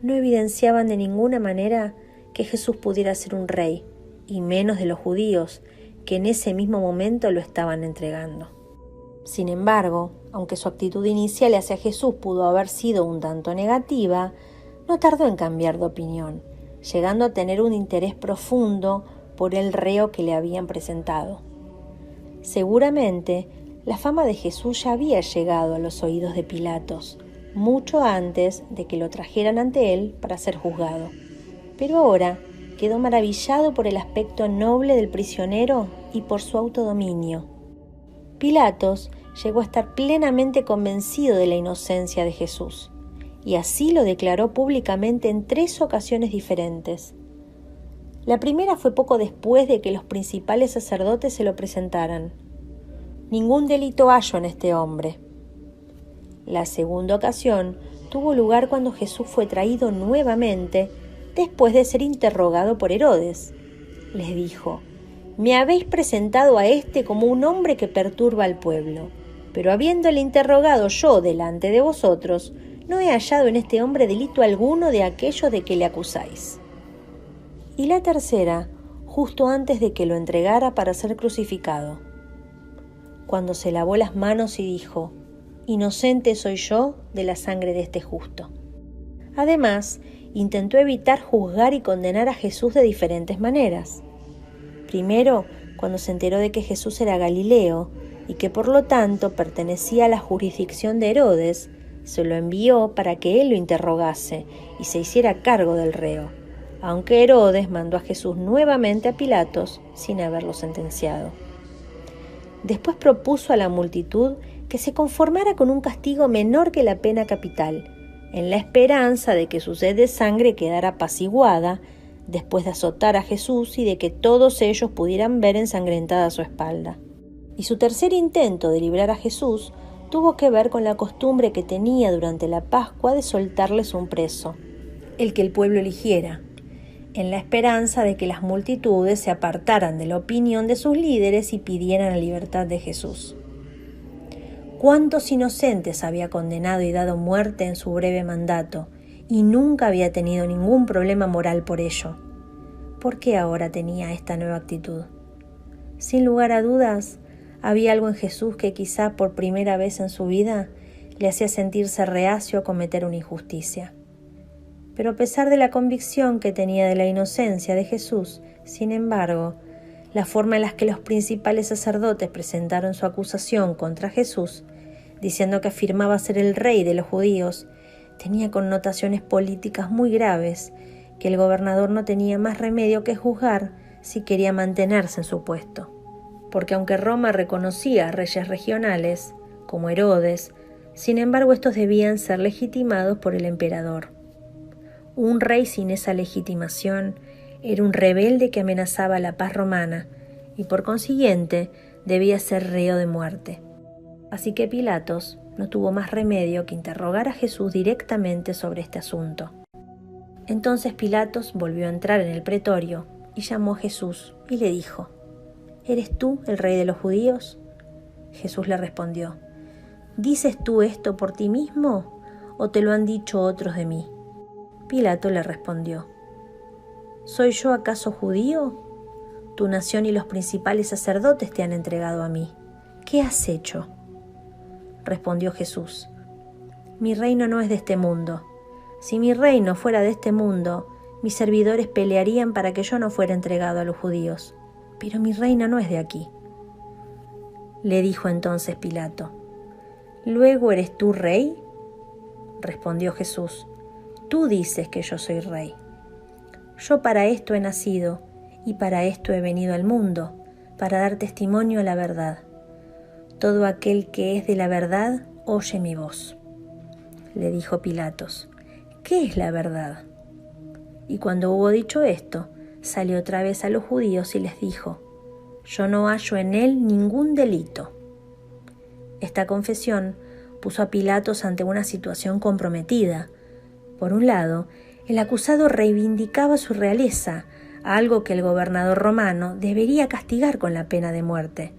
no evidenciaban de ninguna manera que Jesús pudiera ser un rey, y menos de los judíos, que en ese mismo momento lo estaban entregando. Sin embargo, aunque su actitud inicial hacia Jesús pudo haber sido un tanto negativa, no tardó en cambiar de opinión, llegando a tener un interés profundo por el reo que le habían presentado. Seguramente, la fama de Jesús ya había llegado a los oídos de Pilatos, mucho antes de que lo trajeran ante él para ser juzgado. Pero ahora quedó maravillado por el aspecto noble del prisionero y por su autodominio. Pilatos llegó a estar plenamente convencido de la inocencia de Jesús, y así lo declaró públicamente en 3 ocasiones diferentes. La primera fue poco después de que los principales sacerdotes se lo presentaran. Ningún delito hallo en este hombre. La segunda ocasión tuvo lugar cuando Jesús fue traído nuevamente después de ser interrogado por Herodes. Les dijo: «Me habéis presentado a este como un hombre que perturba al pueblo, pero habiéndole interrogado yo delante de vosotros, no he hallado en este hombre delito alguno de aquello de que le acusáis». Y la tercera, justo antes de que lo entregara para ser crucificado, cuando se lavó las manos y dijo: «Inocente soy yo de la sangre de este justo». Además, intentó evitar juzgar y condenar a Jesús de diferentes maneras. Primero, cuando se enteró de que Jesús era galileo y que por lo tanto pertenecía a la jurisdicción de Herodes, se lo envió para que él lo interrogase y se hiciera cargo del reo, aunque Herodes mandó a Jesús nuevamente a Pilatos sin haberlo sentenciado. Después propuso a la multitud que se conformara con un castigo menor que la pena capital, en la esperanza de que su sed de sangre quedara apaciguada después de azotar a Jesús y de que todos ellos pudieran ver ensangrentada su espalda. Y su tercer intento de librar a Jesús tuvo que ver con la costumbre que tenía durante la Pascua de soltarles un preso, el que el pueblo eligiera, en la esperanza de que las multitudes se apartaran de la opinión de sus líderes y pidieran la libertad de Jesús. ¿Cuántos inocentes había condenado y dado muerte en su breve mandato, y nunca había tenido ningún problema moral por ello? ¿Por qué ahora tenía esta nueva actitud? Sin lugar a dudas, había algo en Jesús que quizá por primera vez en su vida le hacía sentirse reacio a cometer una injusticia. Pero a pesar de la convicción que tenía de la inocencia de Jesús, sin embargo, la forma en la que los principales sacerdotes presentaron su acusación contra Jesús, diciendo que afirmaba ser el rey de los judíos, tenía connotaciones políticas muy graves que el gobernador no tenía más remedio que juzgar si quería mantenerse en su puesto. Porque aunque Roma reconocía a reyes regionales, como Herodes, sin embargo estos debían ser legitimados por el emperador. Un rey sin esa legitimación era un rebelde que amenazaba la paz romana y por consiguiente debía ser reo de muerte. Así que Pilatos no tuvo más remedio que interrogar a Jesús directamente sobre este asunto. Entonces Pilatos volvió a entrar en el pretorio y llamó a Jesús y le dijo: «¿Eres tú el rey de los judíos?». Jesús le respondió: ¿dices tú esto por ti mismo o te lo han dicho otros de mí? Pilato le respondió: ¿soy yo acaso judío? Tu nación y los principales sacerdotes te han entregado a mí. ¿Qué has hecho? Respondió Jesús: mi reino no es de este mundo. Si mi reino fuera de este mundo, mis servidores pelearían para que yo no fuera entregado a los judíos. Pero mi reino no es de aquí. Le dijo entonces Pilato: ¿luego eres tú rey? Respondió Jesús: tú dices que yo soy rey. Yo para esto he nacido y para esto he venido al mundo, para dar testimonio a la verdad. Todo aquel que es de la verdad oye mi voz. Le dijo Pilatos: ¿qué es la verdad? Y cuando hubo dicho esto, salió otra vez a los judíos y les dijo: yo no hallo en él ningún delito. Esta confesión puso a Pilatos ante una situación comprometida. Por un lado, el acusado reivindicaba su realeza, algo que el gobernador romano debería castigar con la pena de muerte.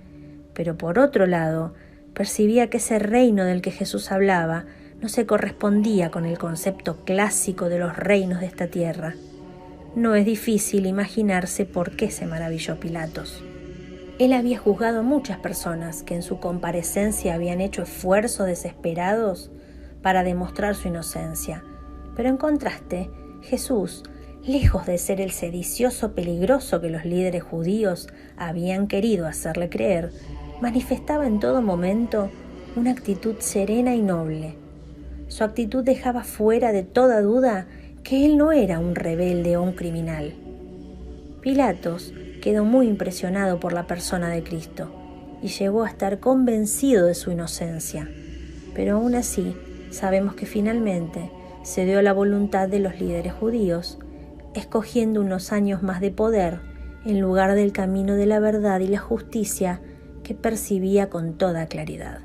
Pero por otro lado, percibía que ese reino del que Jesús hablaba no se correspondía con el concepto clásico de los reinos de esta tierra. No es difícil imaginarse por qué se maravilló Pilatos. Él había juzgado a muchas personas que en su comparecencia habían hecho esfuerzos desesperados para demostrar su inocencia. Pero en contraste, Jesús, lejos de ser el sedicioso peligroso que los líderes judíos habían querido hacerle creer, manifestaba en todo momento una actitud serena y noble. Su actitud dejaba fuera de toda duda que él no era un rebelde o un criminal. Pilatos quedó muy impresionado por la persona de Cristo y llegó a estar convencido de su inocencia. Pero aún así, sabemos que finalmente cedió a la voluntad de los líderes judíos, escogiendo unos años más de poder en lugar del camino de la verdad y la justicia que percibía con toda claridad.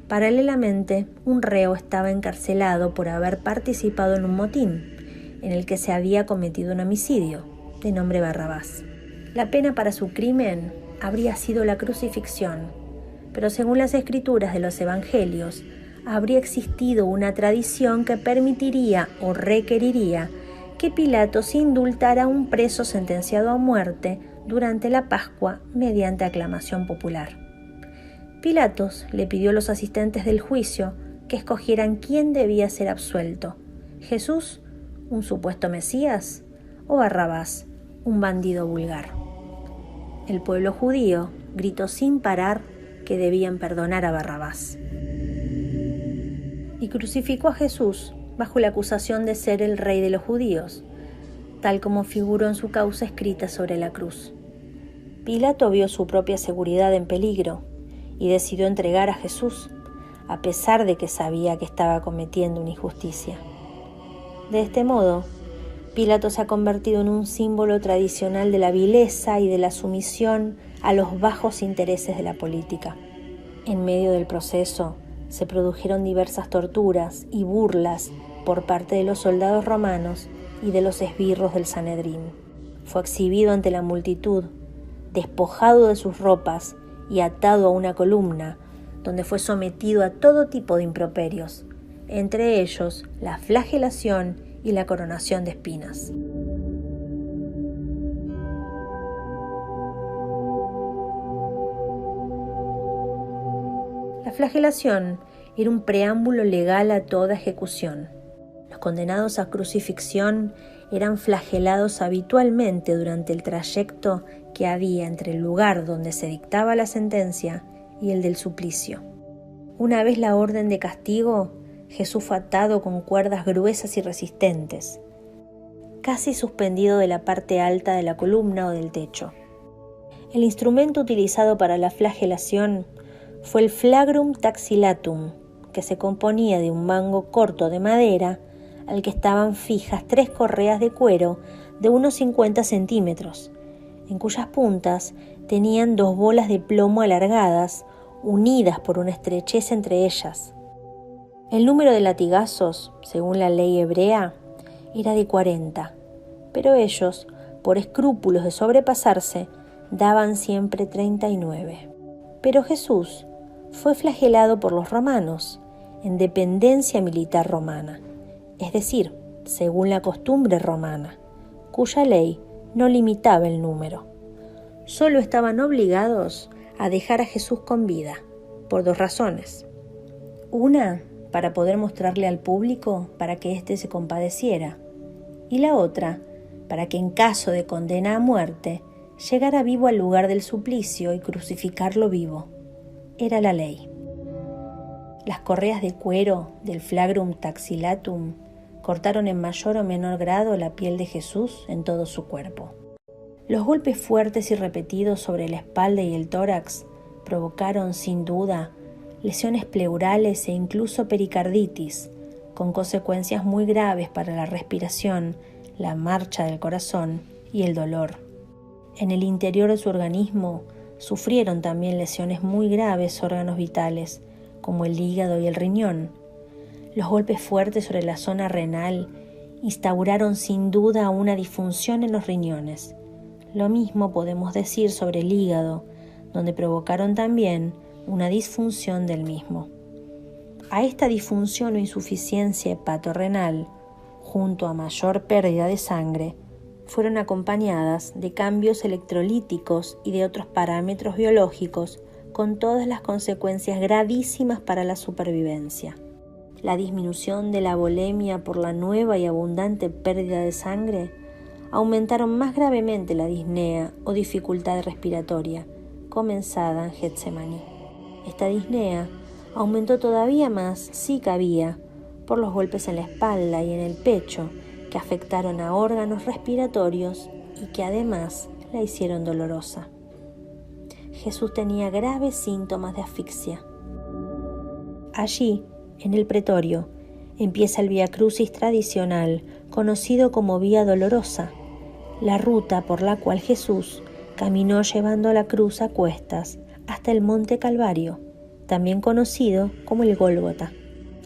Paralelamente, un reo estaba encarcelado por haber participado en un motín, en el que se había cometido un homicidio, de nombre Barrabás. La pena para su crimen habría sido la crucifixión, pero según las escrituras de los evangelios, habría existido una tradición que permitiría o requeriría que Pilatos indultara a un preso sentenciado a muerte durante la Pascua mediante aclamación popular. Pilatos le pidió a los asistentes del juicio que escogieran quién debía ser absuelto: Jesús, un supuesto Mesías, o Barrabás, un bandido vulgar. El pueblo judío gritó sin parar que debían perdonar a Barrabás. Y crucificó a Jesús bajo la acusación de ser el rey de los judíos, tal como figuró en su causa escrita sobre la cruz. Pilato vio su propia seguridad en peligro y decidió entregar a Jesús, a pesar de que sabía que estaba cometiendo una injusticia. De este modo, Pilato se ha convertido en un símbolo tradicional de la vileza y de la sumisión a los bajos intereses de la política. En medio del proceso, se produjeron diversas torturas y burlas por parte de los soldados romanos y de los esbirros del Sanedrín. Fue exhibido ante la multitud, despojado de sus ropas y atado a una columna, donde fue sometido a todo tipo de improperios, entre ellos la flagelación y la coronación de espinas. La flagelación era un preámbulo legal a toda ejecución. Los condenados a crucifixión eran flagelados habitualmente durante el trayecto que había entre el lugar donde se dictaba la sentencia y el del suplicio. Una vez la orden de castigo, Jesús fue atado con cuerdas gruesas y resistentes, casi suspendido de la parte alta de la columna o del techo. El instrumento utilizado para la flagelación fue el flagrum taxilatum, que se componía de un mango corto de madera al que estaban fijas 3 correas de cuero de unos 50 centímetros, en cuyas puntas tenían 2 bolas de plomo alargadas, unidas por una estrechez entre ellas. El número de latigazos, según la ley hebrea, era de 40, pero ellos, por escrúpulos de sobrepasarse, daban siempre 39. Pero Jesús fue flagelado por los romanos, en dependencia militar romana, es decir, según la costumbre romana, cuya ley no limitaba el número. Solo estaban obligados a dejar a Jesús con vida, por 2 razones. Una, para poder mostrarle al público para que éste se compadeciera, y la otra, para que en caso de condena a muerte, llegara vivo al lugar del suplicio y crucificarlo vivo. Era la ley. Las correas de cuero del flagrum taxilatum cortaron en mayor o menor grado la piel de Jesús en todo su cuerpo. Los golpes fuertes y repetidos sobre la espalda y el tórax provocaron, sin duda, lesiones pleurales e incluso pericarditis, con consecuencias muy graves para la respiración, la marcha del corazón y el dolor. En el interior de su organismo sufrieron también lesiones muy graves órganos vitales, como el hígado y el riñón. Los golpes fuertes sobre la zona renal instauraron sin duda una disfunción en los riñones. Lo mismo podemos decir sobre el hígado, donde provocaron también una disfunción del mismo. A esta disfunción o insuficiencia hepatorrenal, junto a mayor pérdida de sangre, fueron acompañadas de cambios electrolíticos y de otros parámetros biológicos, con todas las consecuencias gravísimas para la supervivencia. La disminución de la volemia por la nueva y abundante pérdida de sangre aumentaron más gravemente la disnea o dificultad respiratoria, comenzada en Getsemaní. Esta disnea aumentó todavía más, si cabía, por los golpes en la espalda y en el pecho, que afectaron a órganos respiratorios y que además la hicieron dolorosa. Jesús tenía graves síntomas de asfixia. Allí, en el pretorio, empieza el Vía Crucis tradicional, conocido como Vía Dolorosa, la ruta por la cual Jesús caminó llevando la cruz a cuestas hasta el Monte Calvario, también conocido como el Gólgota.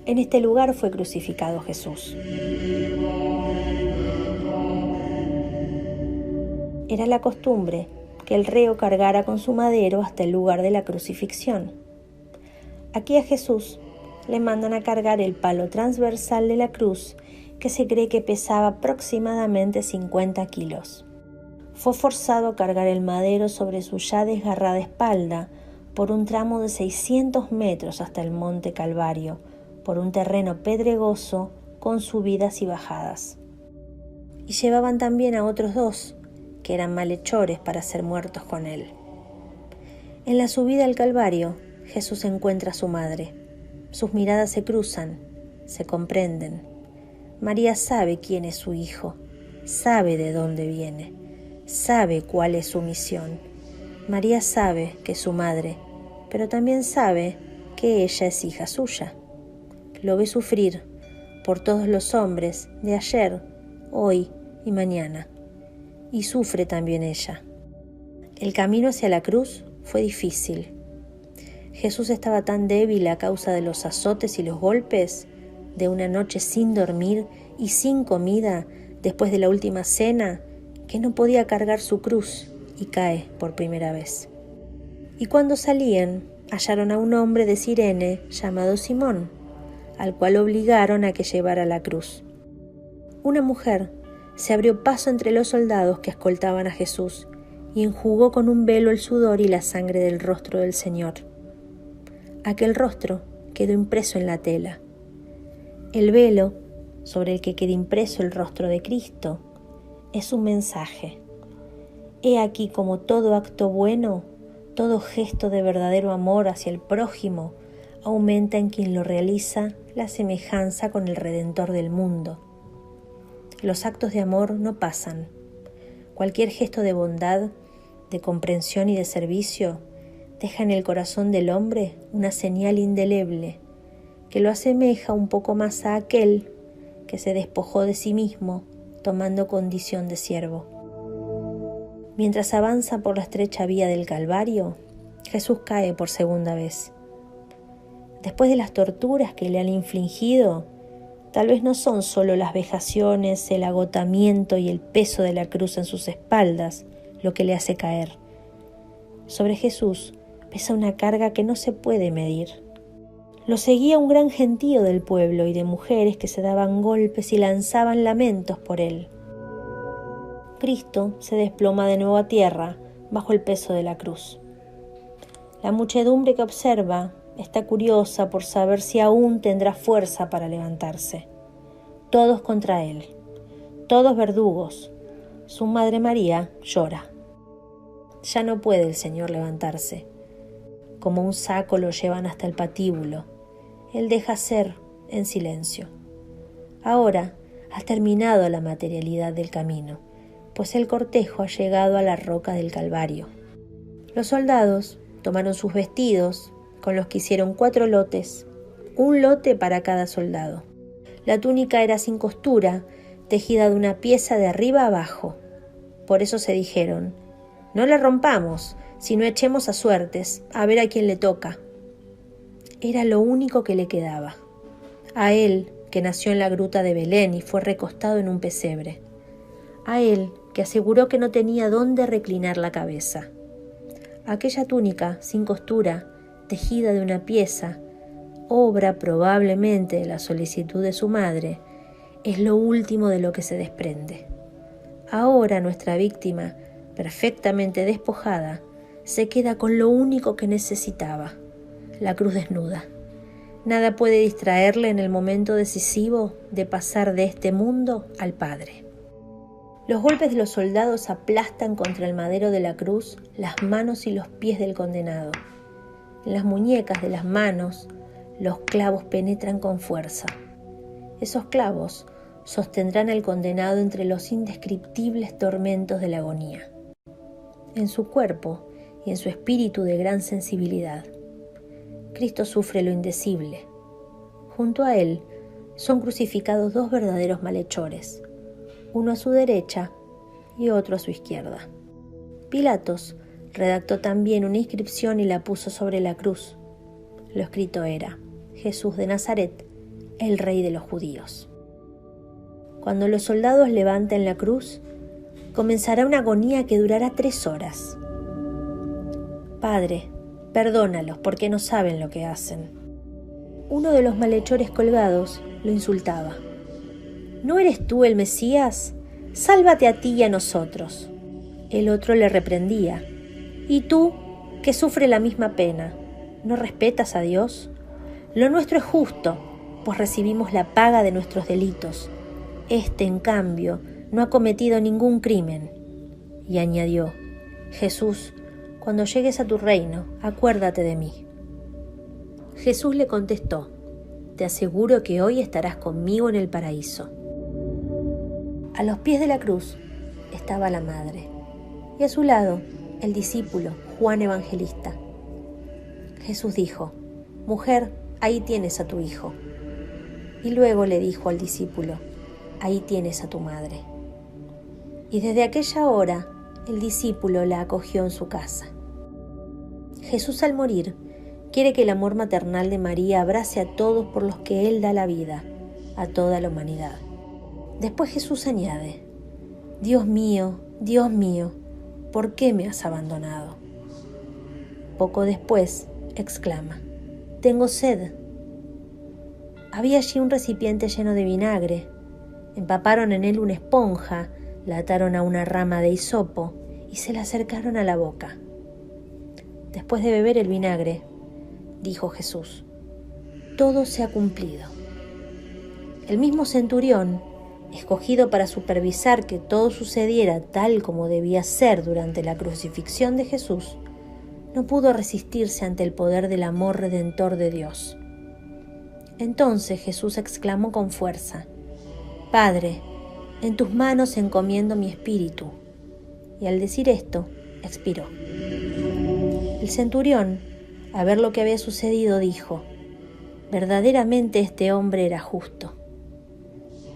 En este lugar fue crucificado Jesús. Era la costumbre que el reo cargara con su madero hasta el lugar de la crucifixión. Aquí a Jesús le mandan a cargar el palo transversal de la cruz, que se cree que pesaba aproximadamente 50 kilos. Fue forzado a cargar el madero sobre su ya desgarrada espalda por un tramo de 600 metros hasta el Monte Calvario, por un terreno pedregoso con subidas y bajadas. Y llevaban también a otros 2, que eran malhechores para ser muertos con él. En la subida al Calvario, Jesús encuentra a su madre. Sus miradas se cruzan, se comprenden. María sabe quién es su hijo, sabe de dónde viene, sabe cuál es su misión. María sabe que es su madre, pero también sabe que ella es hija suya. Lo ve sufrir por todos los hombres de ayer, hoy y mañana. Y sufre también ella. El camino hacia la cruz fue difícil. Jesús estaba tan débil a causa de los azotes y los golpes, de una noche sin dormir y sin comida después de la última cena, que no podía cargar su cruz y cae por primera vez. Y cuando salían, hallaron a un hombre de Cirene llamado Simón, al cual obligaron a que llevara la cruz. Una mujer se abrió paso entre los soldados que escoltaban a Jesús y enjugó con un velo el sudor y la sangre del rostro del Señor. Aquel rostro quedó impreso en la tela. El velo, sobre el que queda impreso el rostro de Cristo, es un mensaje. He aquí como todo acto bueno, todo gesto de verdadero amor hacia el prójimo, aumenta en quien lo realiza la semejanza con el Redentor del mundo. Los actos de amor no pasan. Cualquier gesto de bondad, de comprensión y de servicio deja en el corazón del hombre una señal indeleble que lo asemeja un poco más a aquel que se despojó de sí mismo tomando condición de siervo. Mientras avanza por la estrecha vía del Calvario, Jesús cae por segunda vez. Después de las torturas que le han infligido, tal vez no son solo las vejaciones, el agotamiento y el peso de la cruz en sus espaldas lo que le hace caer. Sobre Jesús Pesa una carga que no se puede medir. Lo seguía un gran gentío del pueblo y de mujeres que se daban golpes y lanzaban lamentos por él. Cristo se desploma de nuevo a tierra bajo el peso de la cruz. La muchedumbre que observa está curiosa por saber si aún tendrá fuerza para levantarse. Todos contra él, todos verdugos. Su madre María llora. Ya no puede el Señor levantarse. Como un saco lo llevan hasta el patíbulo. Él deja ser en silencio. Ahora ha terminado la materialidad del camino, pues el cortejo ha llegado a la roca del Calvario. Los soldados tomaron sus vestidos, con los que hicieron 4 lotes, un lote para cada soldado. La túnica era sin costura, tejida de una pieza de arriba a abajo. Por eso se dijeron: no la rompamos, sino echemos a suertes, a ver a quién le toca. Era lo único que le quedaba. A él, que nació en la gruta de Belén y fue recostado en un pesebre. A él, que aseguró que no tenía dónde reclinar la cabeza. Aquella túnica sin costura, tejida de una pieza, obra probablemente de la solicitud de su madre, es lo último de lo que se desprende. Ahora nuestra víctima, perfectamente despojada, se queda con lo único que necesitaba, la cruz desnuda. Nada puede distraerle en el momento decisivo de pasar de este mundo al Padre. Los golpes de los soldados aplastan contra el madero de la cruz las manos y los pies del condenado. En las muñecas de las manos, los clavos penetran con fuerza. Esos clavos sostendrán al condenado entre los indescriptibles tormentos de la agonía. En su cuerpo y en su espíritu de gran sensibilidad, Cristo sufre lo indecible. Junto a él son crucificados 2 verdaderos malhechores, uno a su derecha y otro a su izquierda. Pilatos redactó también una inscripción y la puso sobre la cruz. Lo escrito era: Jesús de Nazaret, el Rey de los Judíos. Cuando los soldados levanten la cruz, comenzará una agonía que durará 3 horas. Padre, perdónalos porque no saben lo que hacen. Uno de los malhechores colgados lo insultaba: ¿no eres tú el Mesías? Sálvate a ti y a nosotros. El otro le reprendía: ¿y tú, que sufre la misma pena, no respetas a Dios? Lo nuestro es justo, pues recibimos la paga de nuestros delitos. Este, en cambio, no ha cometido ningún crimen. Y añadió: Jesús, cuando llegues a tu reino, acuérdate de mí. Jesús le contestó: te aseguro que hoy estarás conmigo en el paraíso. A los pies de la cruz estaba la madre, y a su lado el discípulo Juan Evangelista. Jesús dijo: mujer, ahí tienes a tu hijo. Y luego le dijo al discípulo: ahí tienes a tu madre. Y desde aquella hora el discípulo la acogió en su casa. Jesús, al morir, quiere que el amor maternal de María abrace a todos por los que Él da la vida, a toda la humanidad. Después Jesús añade: Dios mío, ¿por qué me has abandonado? Poco después exclama: tengo sed. Había allí un recipiente lleno de vinagre. Empaparon en él una esponja, la ataron a una rama de hisopo y se la acercaron a la boca. Después de beber el vinagre, dijo Jesús: todo se ha cumplido. El mismo centurión, escogido para supervisar que todo sucediera tal como debía ser durante la crucifixión de Jesús, no pudo resistirse ante el poder del amor redentor de Dios. Entonces Jesús exclamó con fuerza: Padre, en tus manos encomiendo mi espíritu. Y al decir esto, expiró. El centurión, al ver lo que había sucedido, dijo: verdaderamente este hombre era justo.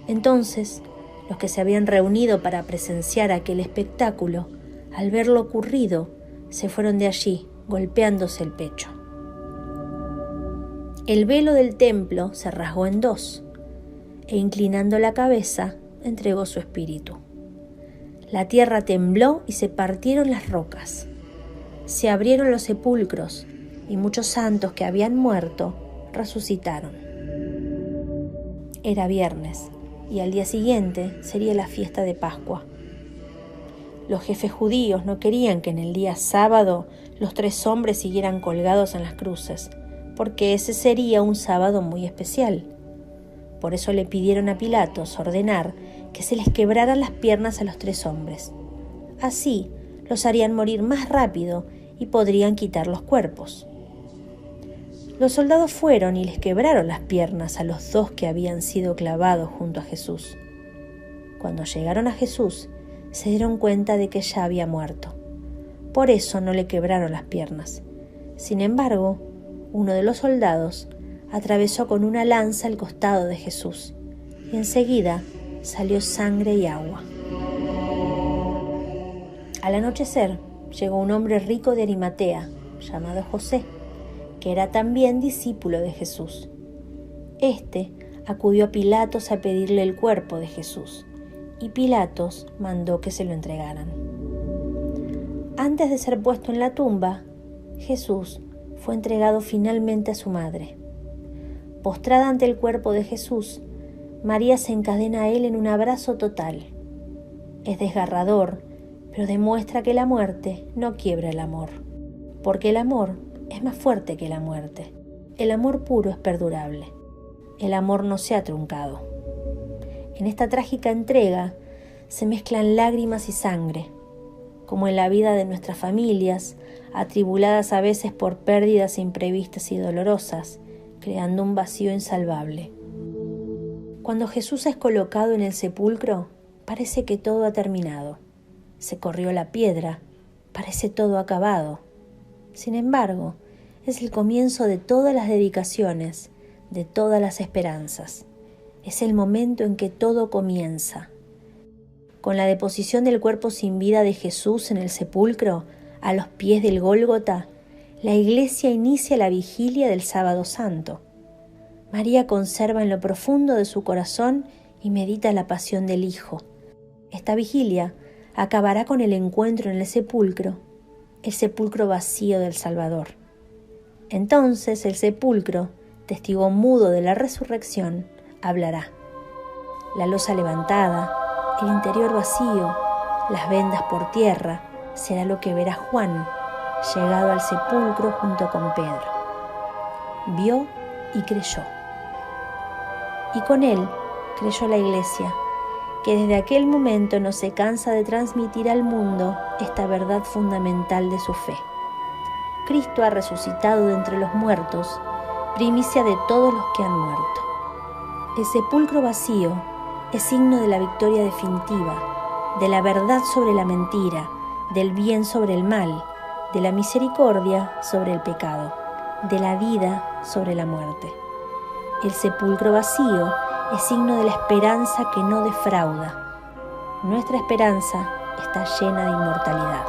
Entonces, los que se habían reunido para presenciar aquel espectáculo, al ver lo ocurrido, se fueron de allí, golpeándose el pecho. El velo del templo se rasgó en 2, e inclinando la cabeza, entregó su espíritu. La tierra tembló y se partieron las rocas. se abrieron los sepulcros y muchos santos que habían muerto resucitaron. Era viernes y al día siguiente sería la fiesta de Pascua. Los jefes judíos no querían que en el día sábado los 3 hombres siguieran colgados en las cruces, porque ese sería un sábado muy especial. Por eso le pidieron a Pilatos ordenar que se les quebraran las piernas a los 3 hombres. Así los harían morir más rápido y podrían quitar los cuerpos. Los soldados fueron y les quebraron las piernas a los 2 que habían sido clavados junto a Jesús. Cuando llegaron a Jesús, se dieron cuenta de que ya había muerto. Por eso no le quebraron las piernas. Sin embargo, uno de los soldados atravesó con una lanza el costado de Jesús y enseguida salió sangre y agua. Al anochecer llegó un hombre rico de Arimatea, llamado José, que era también discípulo de Jesús. Este acudió a Pilatos a pedirle el cuerpo de Jesús, y Pilatos mandó que se lo entregaran. Antes de ser puesto en la tumba, Jesús fue entregado finalmente a su madre. Postrada ante el cuerpo de Jesús, María se encadena a él en un abrazo total. Es desgarrador, pero demuestra que la muerte no quiebra el amor, porque el amor es más fuerte que la muerte. El amor puro es perdurable. El amor no se ha truncado. En esta trágica entrega se mezclan lágrimas y sangre, como en la vida de nuestras familias, atribuladas a veces por pérdidas imprevistas y dolorosas, creando un vacío insalvable. Cuando Jesús es colocado en el sepulcro, parece que todo ha terminado. Se corrió la piedra, parece todo acabado. Sin embargo, es el comienzo de todas las dedicaciones, de todas las esperanzas. Es el momento en que todo comienza. Con la deposición del cuerpo sin vida de Jesús en el sepulcro, a los pies del Gólgota, la Iglesia inicia la vigilia del Sábado Santo. María conserva en lo profundo de su corazón y medita la pasión del Hijo. Esta vigilia acabará con el encuentro en el sepulcro vacío del Salvador. Entonces el sepulcro, testigo mudo de la resurrección, hablará. La losa levantada, el interior vacío, las vendas por tierra, será lo que verá Juan, llegado al sepulcro junto con Pedro. Vio y creyó. Y con él creyó la Iglesia, que desde aquel momento no se cansa de transmitir al mundo esta verdad fundamental de su fe. Cristo ha resucitado de entre los muertos, primicia de todos los que han muerto. El sepulcro vacío es signo de la victoria definitiva, de la verdad sobre la mentira, del bien sobre el mal, de la misericordia sobre el pecado, de la vida sobre la muerte. El sepulcro vacío es signo de la esperanza que no defrauda. Nuestra esperanza está llena de inmortalidad.